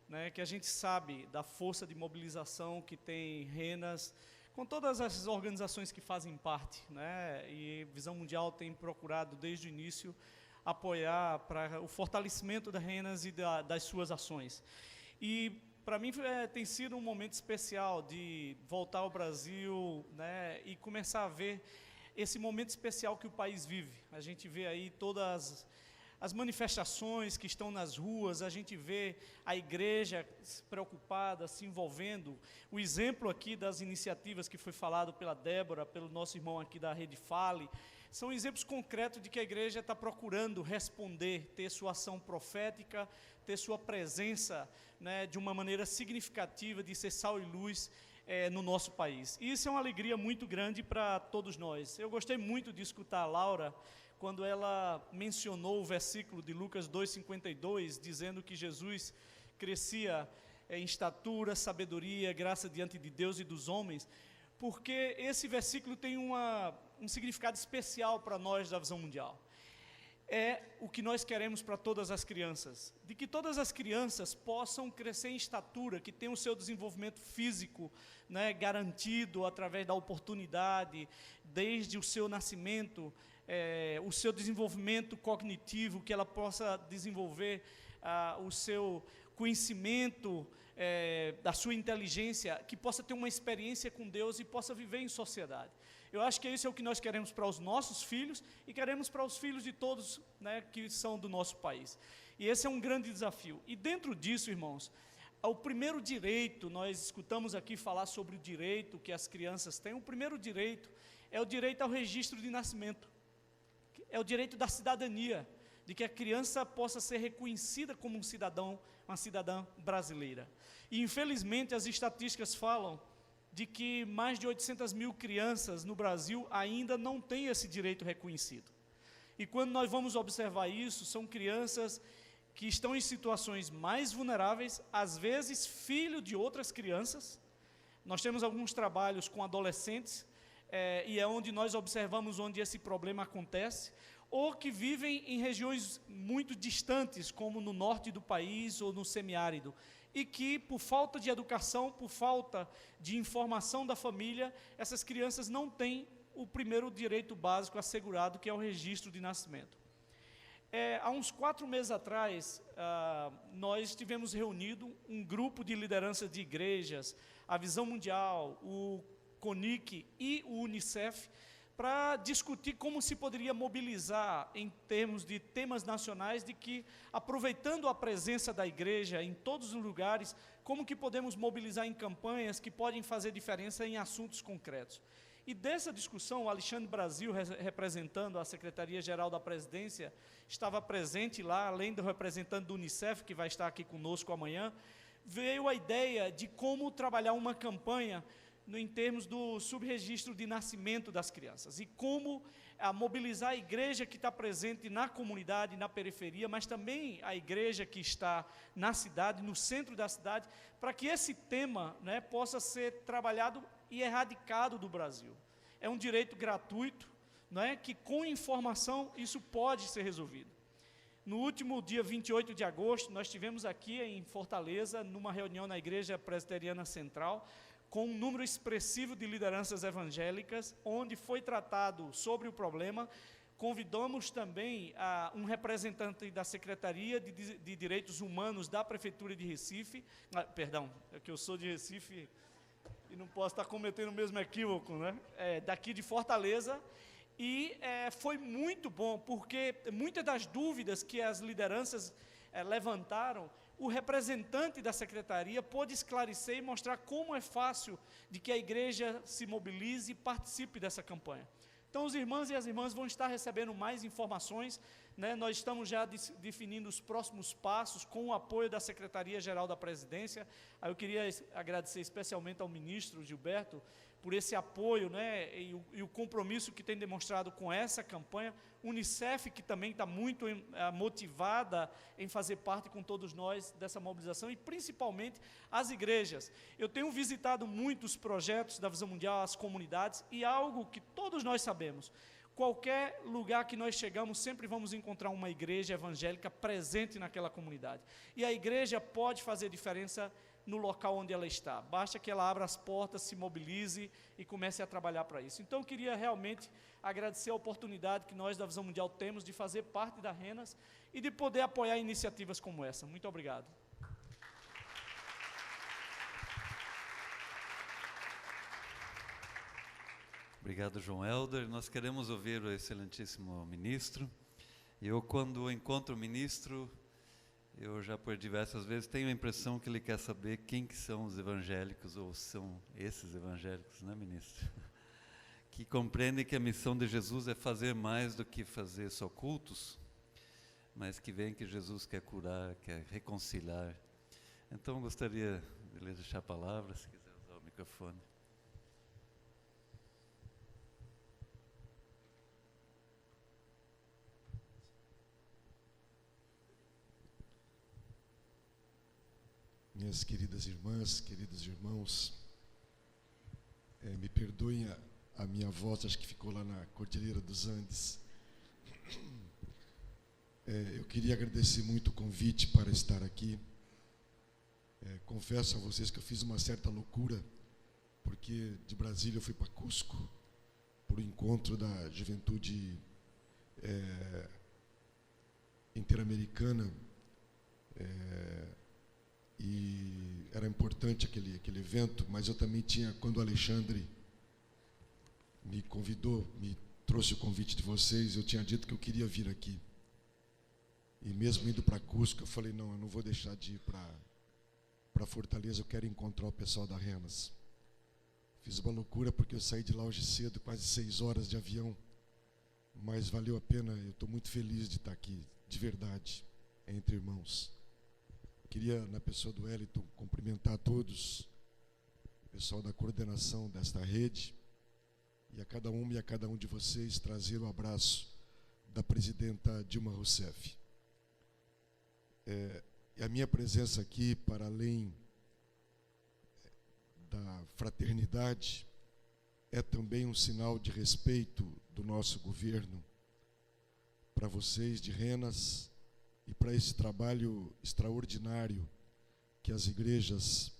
né, que a gente sabe da força de mobilização que tem Renas, com todas as organizações que fazem parte, né, e Visão Mundial tem procurado desde o início apoiar para o fortalecimento da Renas e das suas ações. E para mim tem sido um momento especial de voltar ao Brasil, né, e começar a ver esse momento especial que o país vive. A gente vê aí todas as manifestações que estão nas ruas, a gente vê a igreja preocupada, se envolvendo. O exemplo aqui das iniciativas que foi falado pela Débora, pelo nosso irmão aqui da Rede Fale, são exemplos concretos de que a igreja está procurando responder, ter sua ação profética, ter sua presença, né, de uma maneira significativa, de ser sal e luz no nosso país. E isso é uma alegria muito grande para todos nós. Eu gostei muito de escutar a Laura, quando ela mencionou o versículo de Lucas 2,52, dizendo que Jesus crescia em estatura, sabedoria, graça diante de Deus e dos homens, porque esse versículo tem um significado especial para nós da Visão Mundial. É o que nós queremos para todas as crianças, de que todas as crianças possam crescer em estatura, que tenham o seu desenvolvimento físico, né, garantido através da oportunidade, desde o seu nascimento, o seu desenvolvimento cognitivo, que ela possa desenvolver o seu conhecimento, da sua inteligência, que possa ter uma experiência com Deus e possa viver em sociedade. Eu acho que isso é o que nós queremos para os nossos filhos e queremos para os filhos de todos, né, que são do nosso país. E esse é um grande desafio. E dentro disso, irmãos, o primeiro direito, nós escutamos aqui falar sobre o direito que as crianças têm. O primeiro direito é o direito ao registro de nascimento. É o direito da cidadania, de que a criança possa ser reconhecida como um cidadão, uma cidadã brasileira. E, infelizmente, as estatísticas falam de que mais de 800 mil crianças no Brasil ainda não têm esse direito reconhecido. E quando nós vamos observar isso, são crianças que estão em situações mais vulneráveis, às vezes filho de outras crianças. Nós temos alguns trabalhos com adolescentes, e é onde nós observamos onde esse problema acontece, ou que vivem em regiões muito distantes, como no norte do país ou no semiárido, e que, por falta de educação, por falta de informação da família, essas crianças não têm o primeiro direito básico assegurado, que é o registro de nascimento. Há uns 4 meses atrás, nós tivemos reunido um grupo de liderança de igrejas, a Visão Mundial, o CONIC e o UNICEF, para discutir como se poderia mobilizar em termos de temas nacionais, de que, aproveitando a presença da igreja em todos os lugares, como que podemos mobilizar em campanhas que podem fazer diferença em assuntos concretos. E dessa discussão, o Alexandre Brasil, representando a Secretaria-Geral da Presidência, estava presente lá, além do representante do UNICEF, que vai estar aqui conosco amanhã, veio a ideia de como trabalhar uma campanha em termos do subregistro de nascimento das crianças, e como mobilizar a igreja que está presente na comunidade, na periferia, mas também a igreja que está na cidade, no centro da cidade, para que esse tema, né, possa ser trabalhado e erradicado do Brasil. É um direito gratuito, né, que com informação isso pode ser resolvido. No último dia 28 de agosto, nós tivemos aqui em Fortaleza, numa reunião na Igreja Presbiteriana Central, com um número expressivo de lideranças evangélicas, onde foi tratado sobre o problema. Convidamos também um representante da Secretaria de Direitos Humanos da Prefeitura de Recife, perdão, é que eu sou de Recife e não posso estar cometendo o mesmo equívoco, né? Daqui de Fortaleza, e foi muito bom, porque muitas das dúvidas que as lideranças levantaram, o representante da secretaria pôde esclarecer e mostrar como é fácil de que a igreja se mobilize e participe dessa campanha. Então, os irmãos e as irmãs vão estar recebendo mais informações, né? Nós estamos já definindo os próximos passos com o apoio da Secretaria-Geral da Presidência. Aí eu queria agradecer especialmente ao ministro Gilberto por esse apoio, né? E o compromisso que tem demonstrado com essa campanha. Unicef, que também está muito motivada em fazer parte com todos nós dessa mobilização, e principalmente as igrejas. Eu tenho visitado muitos projetos da Visão Mundial, as comunidades, e algo que todos nós sabemos: qualquer lugar que nós chegamos, sempre vamos encontrar uma igreja evangélica presente naquela comunidade. E a igreja pode fazer diferença no local onde ela está. Basta que ela abra as portas, se mobilize e comece a trabalhar para isso. Então, eu queria realmente agradecer a oportunidade que nós da Visão Mundial temos de fazer parte da RENAS e de poder apoiar iniciativas como essa. Muito obrigado. Obrigado, João Helder. Nós queremos ouvir o excelentíssimo ministro. Eu, quando encontro o ministro, eu já por diversas vezes tenho a impressão que ele quer saber quem que são os evangélicos, ou são esses evangélicos, né, ministro? Que compreendem que a missão de Jesus é fazer mais do que fazer só cultos, mas que veem que Jesus quer curar, quer reconciliar. Então, eu gostaria de lhe deixar a palavra, se quiser usar o microfone. Minhas queridas irmãs, queridos irmãos, me perdoem a minha voz, acho que ficou lá na Cordilheira dos Andes. Eu queria agradecer muito o convite para estar aqui. Confesso a vocês que eu fiz uma certa loucura, porque de Brasília eu fui para Cusco, para o encontro da juventude interamericana, e era importante aquele evento, mas eu também tinha, quando o Alexandre me convidou, me trouxe o convite de vocês, eu tinha dito que eu queria vir aqui. E mesmo indo para Cusco, eu falei, não, eu não vou deixar de ir para Fortaleza, eu quero encontrar o pessoal da RENAS. Fiz uma loucura porque eu saí de lá hoje cedo, quase 6 horas de avião, mas valeu a pena, eu estou muito feliz de estar aqui, de verdade, entre irmãos. Queria, na pessoa do Wellington, cumprimentar a todos, o pessoal da coordenação desta rede, e a cada uma e a cada um de vocês trazer o abraço da presidenta Dilma Rousseff. E a minha presença aqui, para além da fraternidade, é também um sinal de respeito do nosso governo para vocês de RENAS e para esse trabalho extraordinário que as igrejas,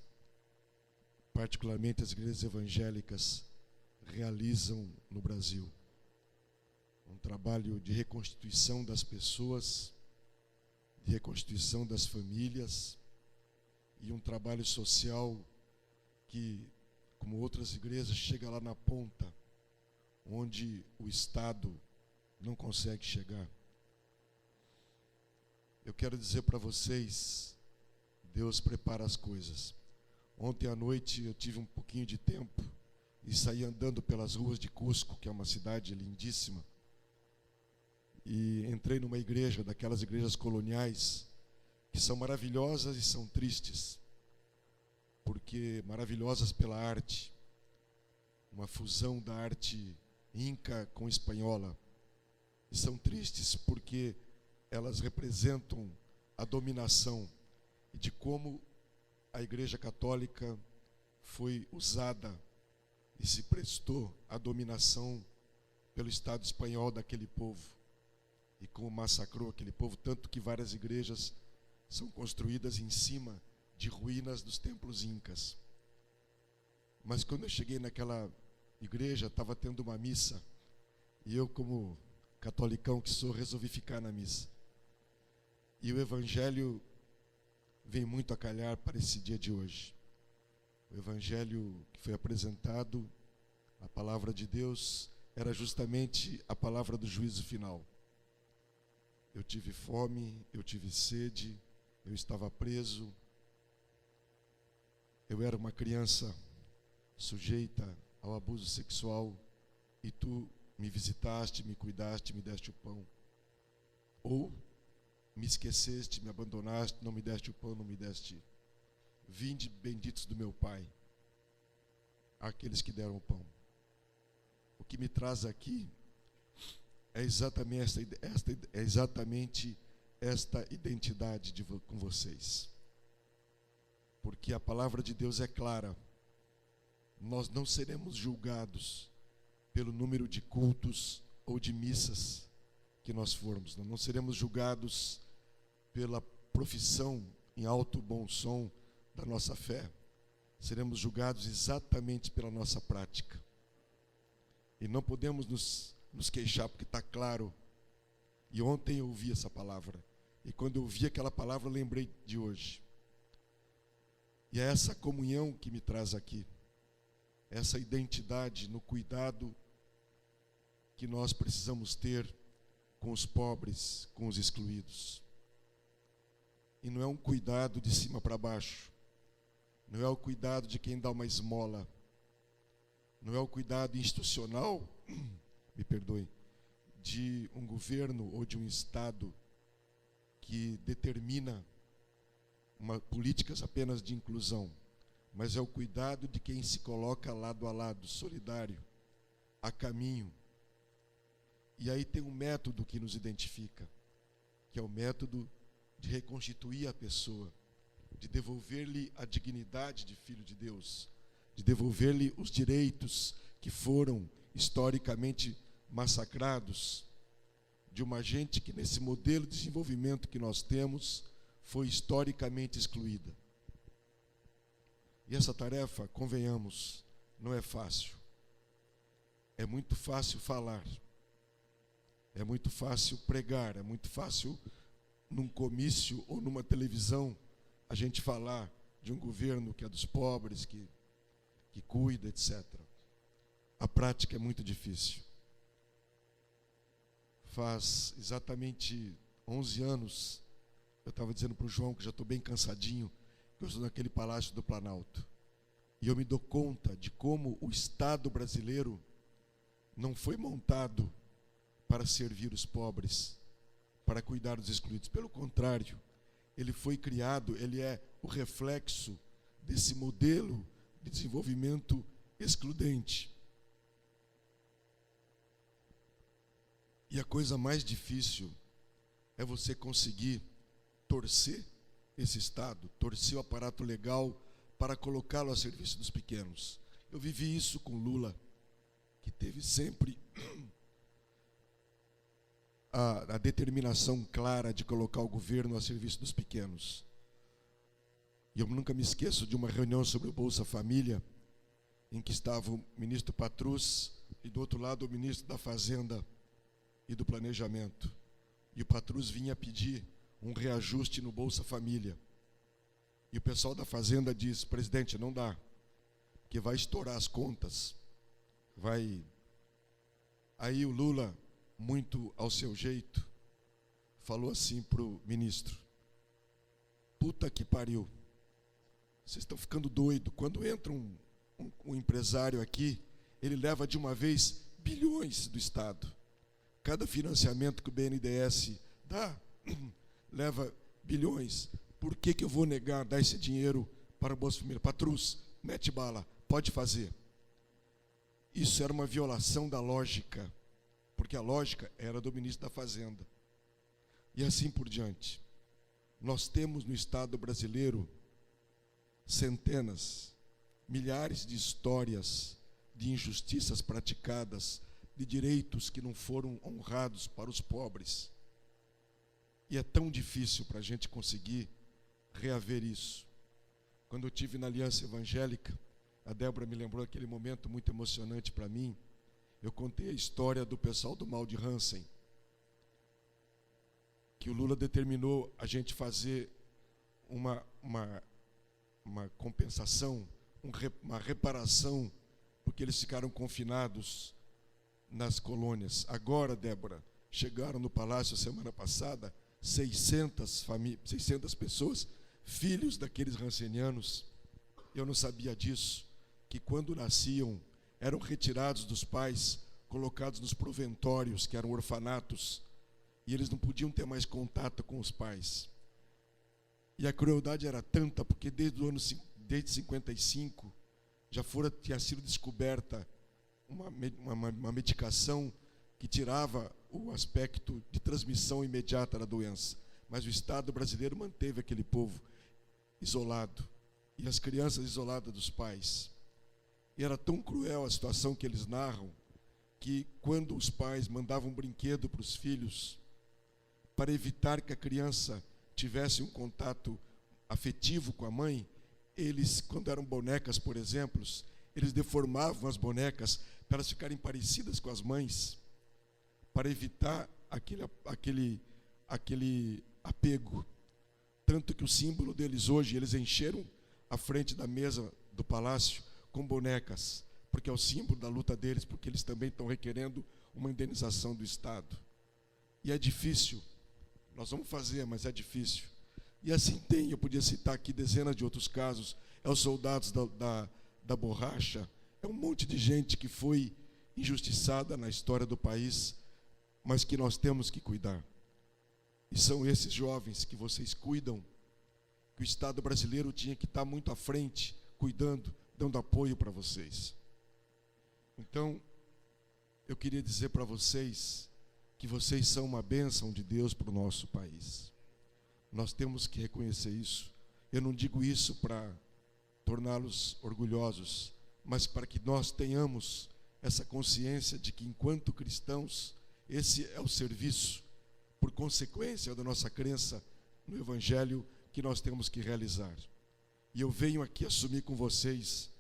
particularmente as igrejas evangélicas, realizam no Brasil. Um trabalho de reconstituição das pessoas, de reconstituição das famílias, e um trabalho social que, como outras igrejas, chega lá na ponta, onde o Estado não consegue chegar. Eu quero dizer para vocês, Deus prepara as coisas. Ontem à noite eu tive um pouquinho de tempo e saí andando pelas ruas de Cusco, que é uma cidade lindíssima, e entrei numa igreja, daquelas igrejas coloniais, que são maravilhosas e são tristes, porque maravilhosas pela arte, uma fusão da arte inca com espanhola, e são tristes porque elas representam a dominação e de como a Igreja Católica foi usada e se prestou à dominação pelo Estado espanhol daquele povo, e como massacrou aquele povo, tanto que várias igrejas são construídas em cima de ruínas dos templos incas. Mas quando eu cheguei naquela igreja, estava tendo uma missa, e eu, como catolicão que sou, resolvi ficar na missa. E o evangelho vem muito a calhar para esse dia de hoje. O evangelho que foi apresentado, a palavra de Deus, era justamente a palavra do juízo final. Eu tive fome, eu tive sede, eu estava preso, eu era uma criança sujeita ao abuso sexual, e tu me visitaste, me cuidaste, me deste o pão. Ou me esqueceste, me abandonaste, não me deste o pão, não me deste. Vinde benditos do meu Pai, aqueles que deram o pão. O que me traz aqui é exatamente esta identidade com vocês. Porque a palavra de Deus é clara. Nós não seremos julgados pelo número de cultos ou de missas que nós formos. Nós não seremos julgados pela profissão em alto bom som da nossa fé. Seremos julgados exatamente pela nossa prática. E não podemos nos queixar, porque está claro. E ontem eu ouvi essa palavra. E quando eu ouvi aquela palavra, eu lembrei de hoje. E é essa comunhão que me traz aqui. Essa identidade no cuidado que nós precisamos ter com os pobres, com os excluídos. E não é um cuidado de cima para baixo. Não é o cuidado de quem dá uma esmola. Não é o cuidado institucional, me perdoe, de um governo ou de um Estado que determina políticas apenas de inclusão, mas é o cuidado de quem se coloca lado a lado, solidário, a caminho. E aí tem um método que nos identifica, que é o método de reconstituir a pessoa, de devolver-lhe a dignidade de filho de Deus, de devolver-lhe os direitos que foram historicamente massacrados, de uma gente que nesse modelo de desenvolvimento que nós temos, foi historicamente excluída. E essa tarefa, convenhamos, não é fácil. É muito fácil falar, é muito fácil pregar, é muito fácil num comício ou numa televisão a gente falar de um governo que é dos pobres, que cuida, etc. A prática é muito difícil. Faz exatamente 11 anos, eu estava dizendo para o João, que já estou bem cansadinho, que eu estou naquele Palácio do Planalto. E eu me dou conta de como o Estado brasileiro não foi montado para servir os pobres, para cuidar dos excluídos. Pelo contrário, ele foi criado, ele é o reflexo desse modelo de desenvolvimento excludente. E a coisa mais difícil é você conseguir torcer esse Estado, torcer o aparato legal para colocá-lo a serviço dos pequenos. Eu vivi isso com Lula, que teve sempre a determinação clara de colocar o governo a serviço dos pequenos. E eu nunca me esqueço de uma reunião sobre o Bolsa Família, em que estava o ministro Patrus e do outro lado o ministro da Fazenda e do Planejamento. E o Patrus vinha pedir um reajuste no Bolsa Família. E o pessoal da Fazenda diz: presidente, não dá, porque vai estourar as contas. Aí o Lula, muito ao seu jeito, falou assim para o ministro: puta que pariu, vocês estão ficando doidos. Quando entra um empresário aqui, ele leva de uma vez bilhões do Estado. Cada financiamento que o BNDES dá, leva bilhões. Por que eu vou negar dar esse dinheiro para o Bolsa Família? Patrus, mete bala, pode fazer. Isso era uma violação da lógica, porque a lógica era do ministro da Fazenda. E assim por diante. Nós temos no Estado brasileiro centenas, milhares de histórias de injustiças praticadas, de direitos que não foram honrados para os pobres. E é tão difícil para a gente conseguir reaver isso. Quando eu estive na Aliança Evangélica, A Débora me lembrou aquele momento muito emocionante para mim. Eu contei a história do pessoal do Mal de Hansen, que o Lula determinou a gente fazer uma compensação, uma reparação, porque eles ficaram confinados nas colônias. Agora, Débora, chegaram no palácio semana passada 600 pessoas, filhos daqueles rancenianos. Eu não sabia disso, que quando nasciam eram retirados dos pais, colocados nos proventórios, que eram orfanatos, e eles não podiam ter mais contato com os pais. E a crueldade era tanta, porque desde 55 tinha sido descoberta uma medicação que tirava o aspecto de transmissão imediata da doença. Mas o Estado brasileiro manteve aquele povo isolado, e as crianças isoladas dos pais. E era tão cruel a situação que eles narram, que quando os pais mandavam um brinquedo para os filhos, para evitar que a criança tivesse um contato afetivo com a mãe, eles, quando eram bonecas, por exemplo, eles deformavam as bonecas para elas ficarem parecidas com as mães, para evitar aquele apego. Tanto que o símbolo deles hoje, eles encheram a frente da mesa do palácio com bonecas, porque é o símbolo da luta deles, porque eles também estão requerendo uma indenização do Estado. E é difícil, nós vamos fazer, mas é difícil. E assim eu podia citar aqui dezenas de outros casos, os soldados da borracha, é um monte de gente que foi injustiçada na história do país, mas que nós temos que cuidar. E são esses jovens que vocês cuidam, que o Estado brasileiro tinha que estar muito à frente, cuidando, dando apoio para vocês. Então, eu queria dizer para vocês que vocês são uma bênção de Deus para o nosso país. Nós temos que reconhecer isso. Eu não digo isso para torná-los orgulhosos, mas para que nós tenhamos essa consciência de que, enquanto cristãos, esse é o serviço, por consequência da nossa crença no Evangelho, que nós temos que realizar. E eu venho aqui assumir com vocês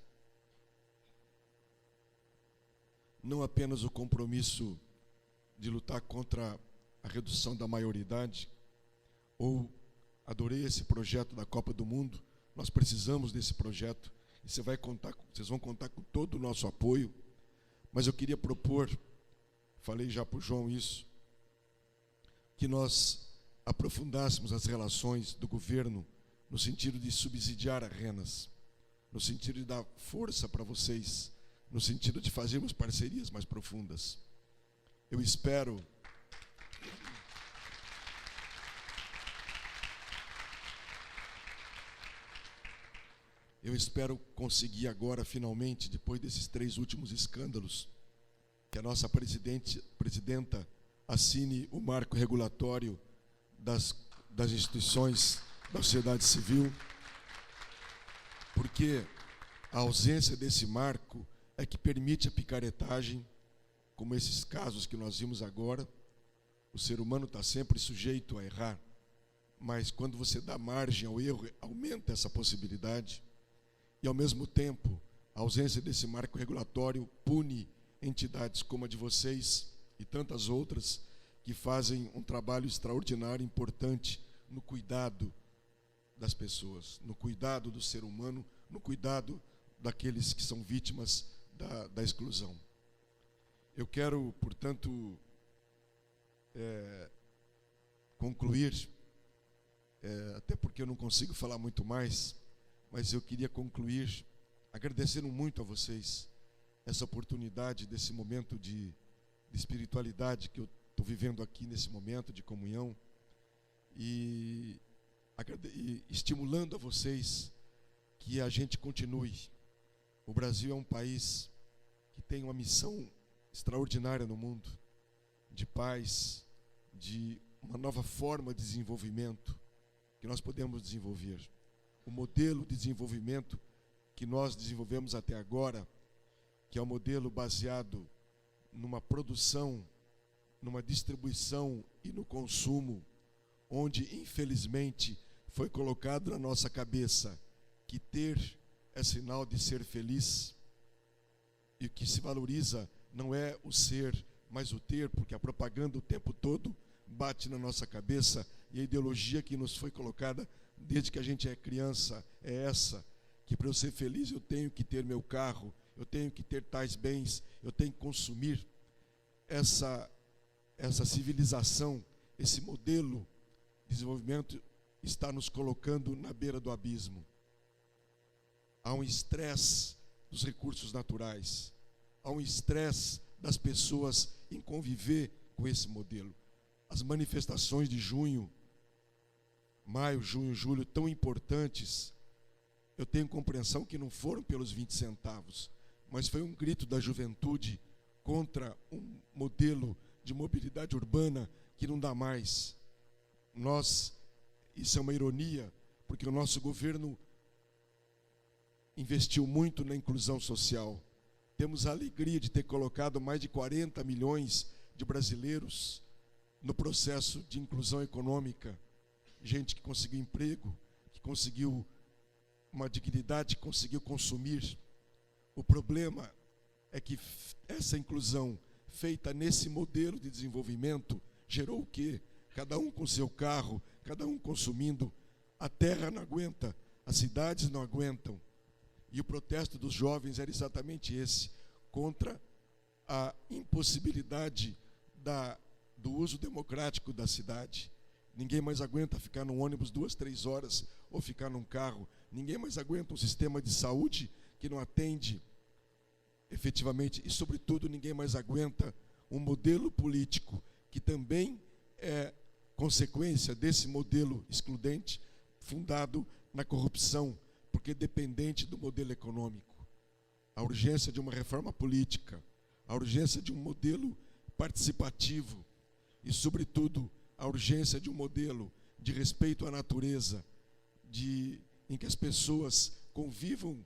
não apenas o compromisso de lutar contra a redução da maioridade, ou adorei esse projeto da Copa do Mundo, nós precisamos desse projeto, e vocês vão contar com todo o nosso apoio, mas eu queria propor, falei já para o João isso, que nós aprofundássemos as relações do governo no sentido de subsidiar a Renas, no sentido de dar força para vocês, no sentido de fazermos parcerias mais profundas. Eu espero conseguir agora, finalmente, depois desses 3 últimos escândalos, que a nossa presidenta assine o marco regulatório das instituições da sociedade civil, porque a ausência desse marco é que permite a picaretagem, como esses casos que nós vimos agora. O ser humano está sempre sujeito a errar, mas quando você dá margem ao erro, aumenta essa possibilidade. E, ao mesmo tempo, a ausência desse marco regulatório pune entidades como a de vocês e tantas outras que fazem um trabalho extraordinário, importante, no cuidado das pessoas, no cuidado do ser humano, no cuidado daqueles que são vítimas da exclusão. Eu quero, portanto, concluir, até porque eu não consigo falar muito mais, mas eu queria concluir agradecendo muito a vocês essa oportunidade desse momento de espiritualidade que eu estou vivendo aqui nesse momento de comunhão, e estimulando a vocês que a gente continue. O Brasil é um país que tem uma missão extraordinária no mundo, de paz, de uma nova forma de desenvolvimento que nós podemos desenvolver. O modelo de desenvolvimento que nós desenvolvemos até agora, que é um modelo baseado numa produção, numa distribuição e no consumo, onde, infelizmente, foi colocado na nossa cabeça que ter é sinal de ser feliz. E o que se valoriza não é o ser, mas o ter, porque a propaganda o tempo todo bate na nossa cabeça, e a ideologia que nos foi colocada desde que a gente é criança é essa, que para eu ser feliz eu tenho que ter meu carro, eu tenho que ter tais bens, eu tenho que consumir. Essa civilização, esse modelo de desenvolvimento está nos colocando na beira do abismo. Há um estresse dos recursos naturais, há um estresse das pessoas em conviver com esse modelo. As manifestações de junho, maio, junho, julho, tão importantes, eu tenho compreensão que não foram pelos 20 centavos, mas foi um grito da juventude contra um modelo de mobilidade urbana que não dá mais. Isso é uma ironia, porque o nosso governo investiu muito na inclusão social. Temos a alegria de ter colocado mais de 40 milhões de brasileiros no processo de inclusão econômica. Gente que conseguiu emprego, que conseguiu uma dignidade, que conseguiu consumir. O problema é que essa inclusão feita nesse modelo de desenvolvimento gerou o quê? Cada um com seu carro, cada um consumindo. A terra não aguenta, as cidades não aguentam. E o protesto dos jovens era exatamente esse, contra a impossibilidade do uso democrático da cidade. Ninguém mais aguenta ficar num ônibus 2, 3 horas ou ficar num carro. Ninguém mais aguenta um sistema de saúde que não atende efetivamente. E, sobretudo, ninguém mais aguenta um modelo político que também é consequência desse modelo excludente, fundado na corrupção, porque é dependente do modelo econômico. A urgência de uma reforma política, a urgência de um modelo participativo e, sobretudo, a urgência de um modelo de respeito à natureza, em que as pessoas convivam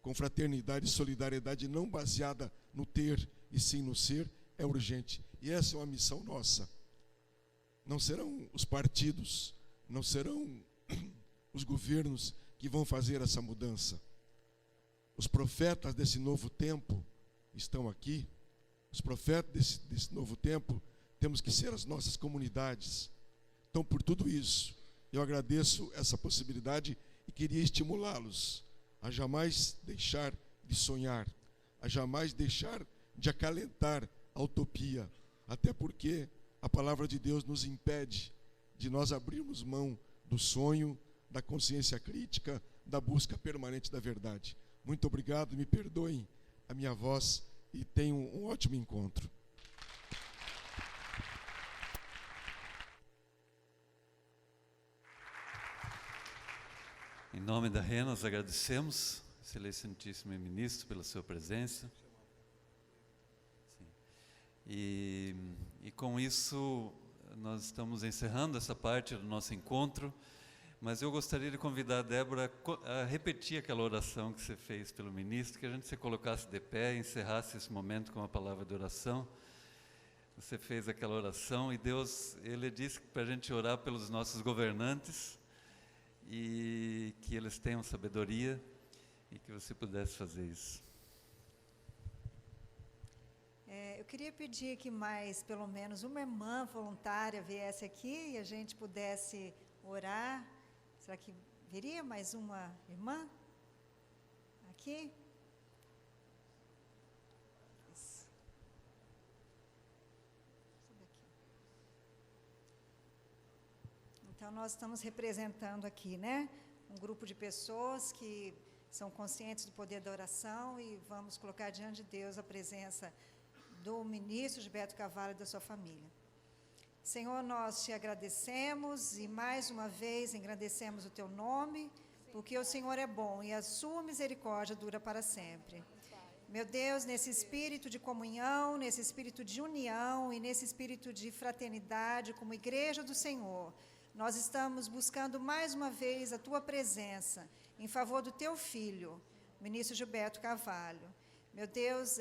com fraternidade e solidariedade não baseada no ter e sim no ser, é urgente. E essa é uma missão nossa. Não serão os partidos, não serão os governos que vão fazer essa mudança. Os profetas desse novo tempo estão aqui. Os profetas desse novo tempo temos que ser as nossas comunidades. Então, por tudo isso, eu agradeço essa possibilidade e queria estimulá-los a jamais deixar de sonhar, a jamais deixar de acalentar a utopia, até porque a palavra de Deus nos impede de nós abrirmos mão do sonho, da consciência crítica, da busca permanente da verdade. Muito obrigado, me perdoem a minha voz e tenham um ótimo encontro. Em nome da REN, nós agradecemos, Excelentíssimo Ministro, pela sua presença. Sim. E com isso, nós estamos encerrando essa parte do nosso encontro, mas eu gostaria de convidar a Débora a repetir aquela oração que você fez pelo ministro, que a gente se colocasse de pé e encerrasse esse momento com a palavra de oração. Você fez aquela oração e Deus, Ele disse para a gente orar pelos nossos governantes e que eles tenham sabedoria e que você pudesse fazer isso. Eu queria pedir que mais, pelo menos, uma irmã voluntária viesse aqui e a gente pudesse orar. Será que viria mais uma irmã aqui? Isso. Então, nós estamos representando aqui, né, um grupo de pessoas que são conscientes do poder da oração e vamos colocar diante de Deus a presença do ministro Gilberto Carvalho e da sua família. Senhor, nós te agradecemos e mais uma vez engrandecemos o teu nome, porque o Senhor é bom e a sua misericórdia dura para sempre. Meu Deus, nesse espírito de comunhão, nesse espírito de união e nesse espírito de fraternidade como igreja do Senhor, nós estamos buscando mais uma vez a tua presença em favor do teu filho, o ministro Gilberto Carvalho. Meu Deus,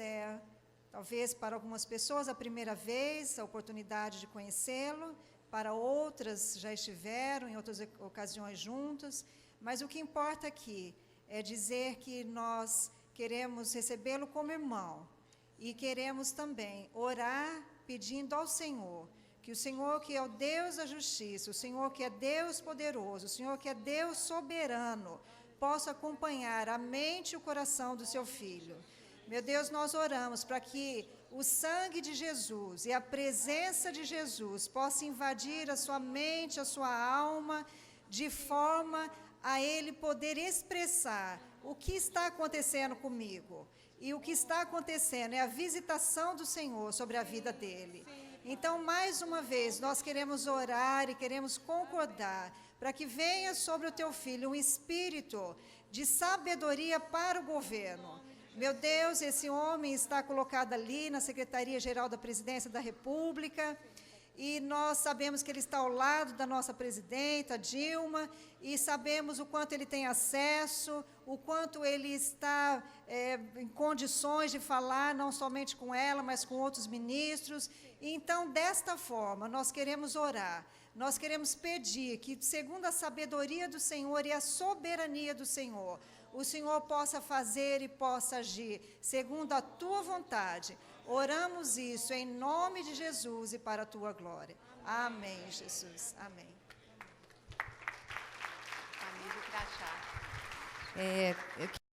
talvez para algumas pessoas a primeira vez, a oportunidade de conhecê-lo, para outras já estiveram em outras ocasiões juntos, mas o que importa aqui é dizer que nós queremos recebê-lo como irmão e queremos também orar pedindo ao Senhor, que o Senhor que é o Deus da justiça, o Senhor que é Deus poderoso, o Senhor que é Deus soberano, possa acompanhar a mente e o coração do seu filho. Meu Deus, nós oramos para que o sangue de Jesus e a presença de Jesus possa invadir a sua mente, a sua alma, de forma a ele poder expressar o que está acontecendo comigo. E o que está acontecendo é a visitação do Senhor sobre a vida dele. Então, mais uma vez, nós queremos orar e queremos concordar para que venha sobre o teu filho um espírito de sabedoria para o governo. Meu Deus, esse homem está colocado ali na Secretaria-Geral da Presidência da República, e nós sabemos que ele está ao lado da nossa presidenta, Dilma, e sabemos o quanto ele tem acesso, o quanto ele está em condições de falar, não somente com ela, mas com outros ministros. E então, desta forma, nós queremos orar, nós queremos pedir que, segundo a sabedoria do Senhor e a soberania do Senhor, o Senhor possa fazer e possa agir, segundo a tua vontade. Oramos isso em nome de Jesus e para a tua glória. Amém, Jesus. Amém. Amigo crachá. Eu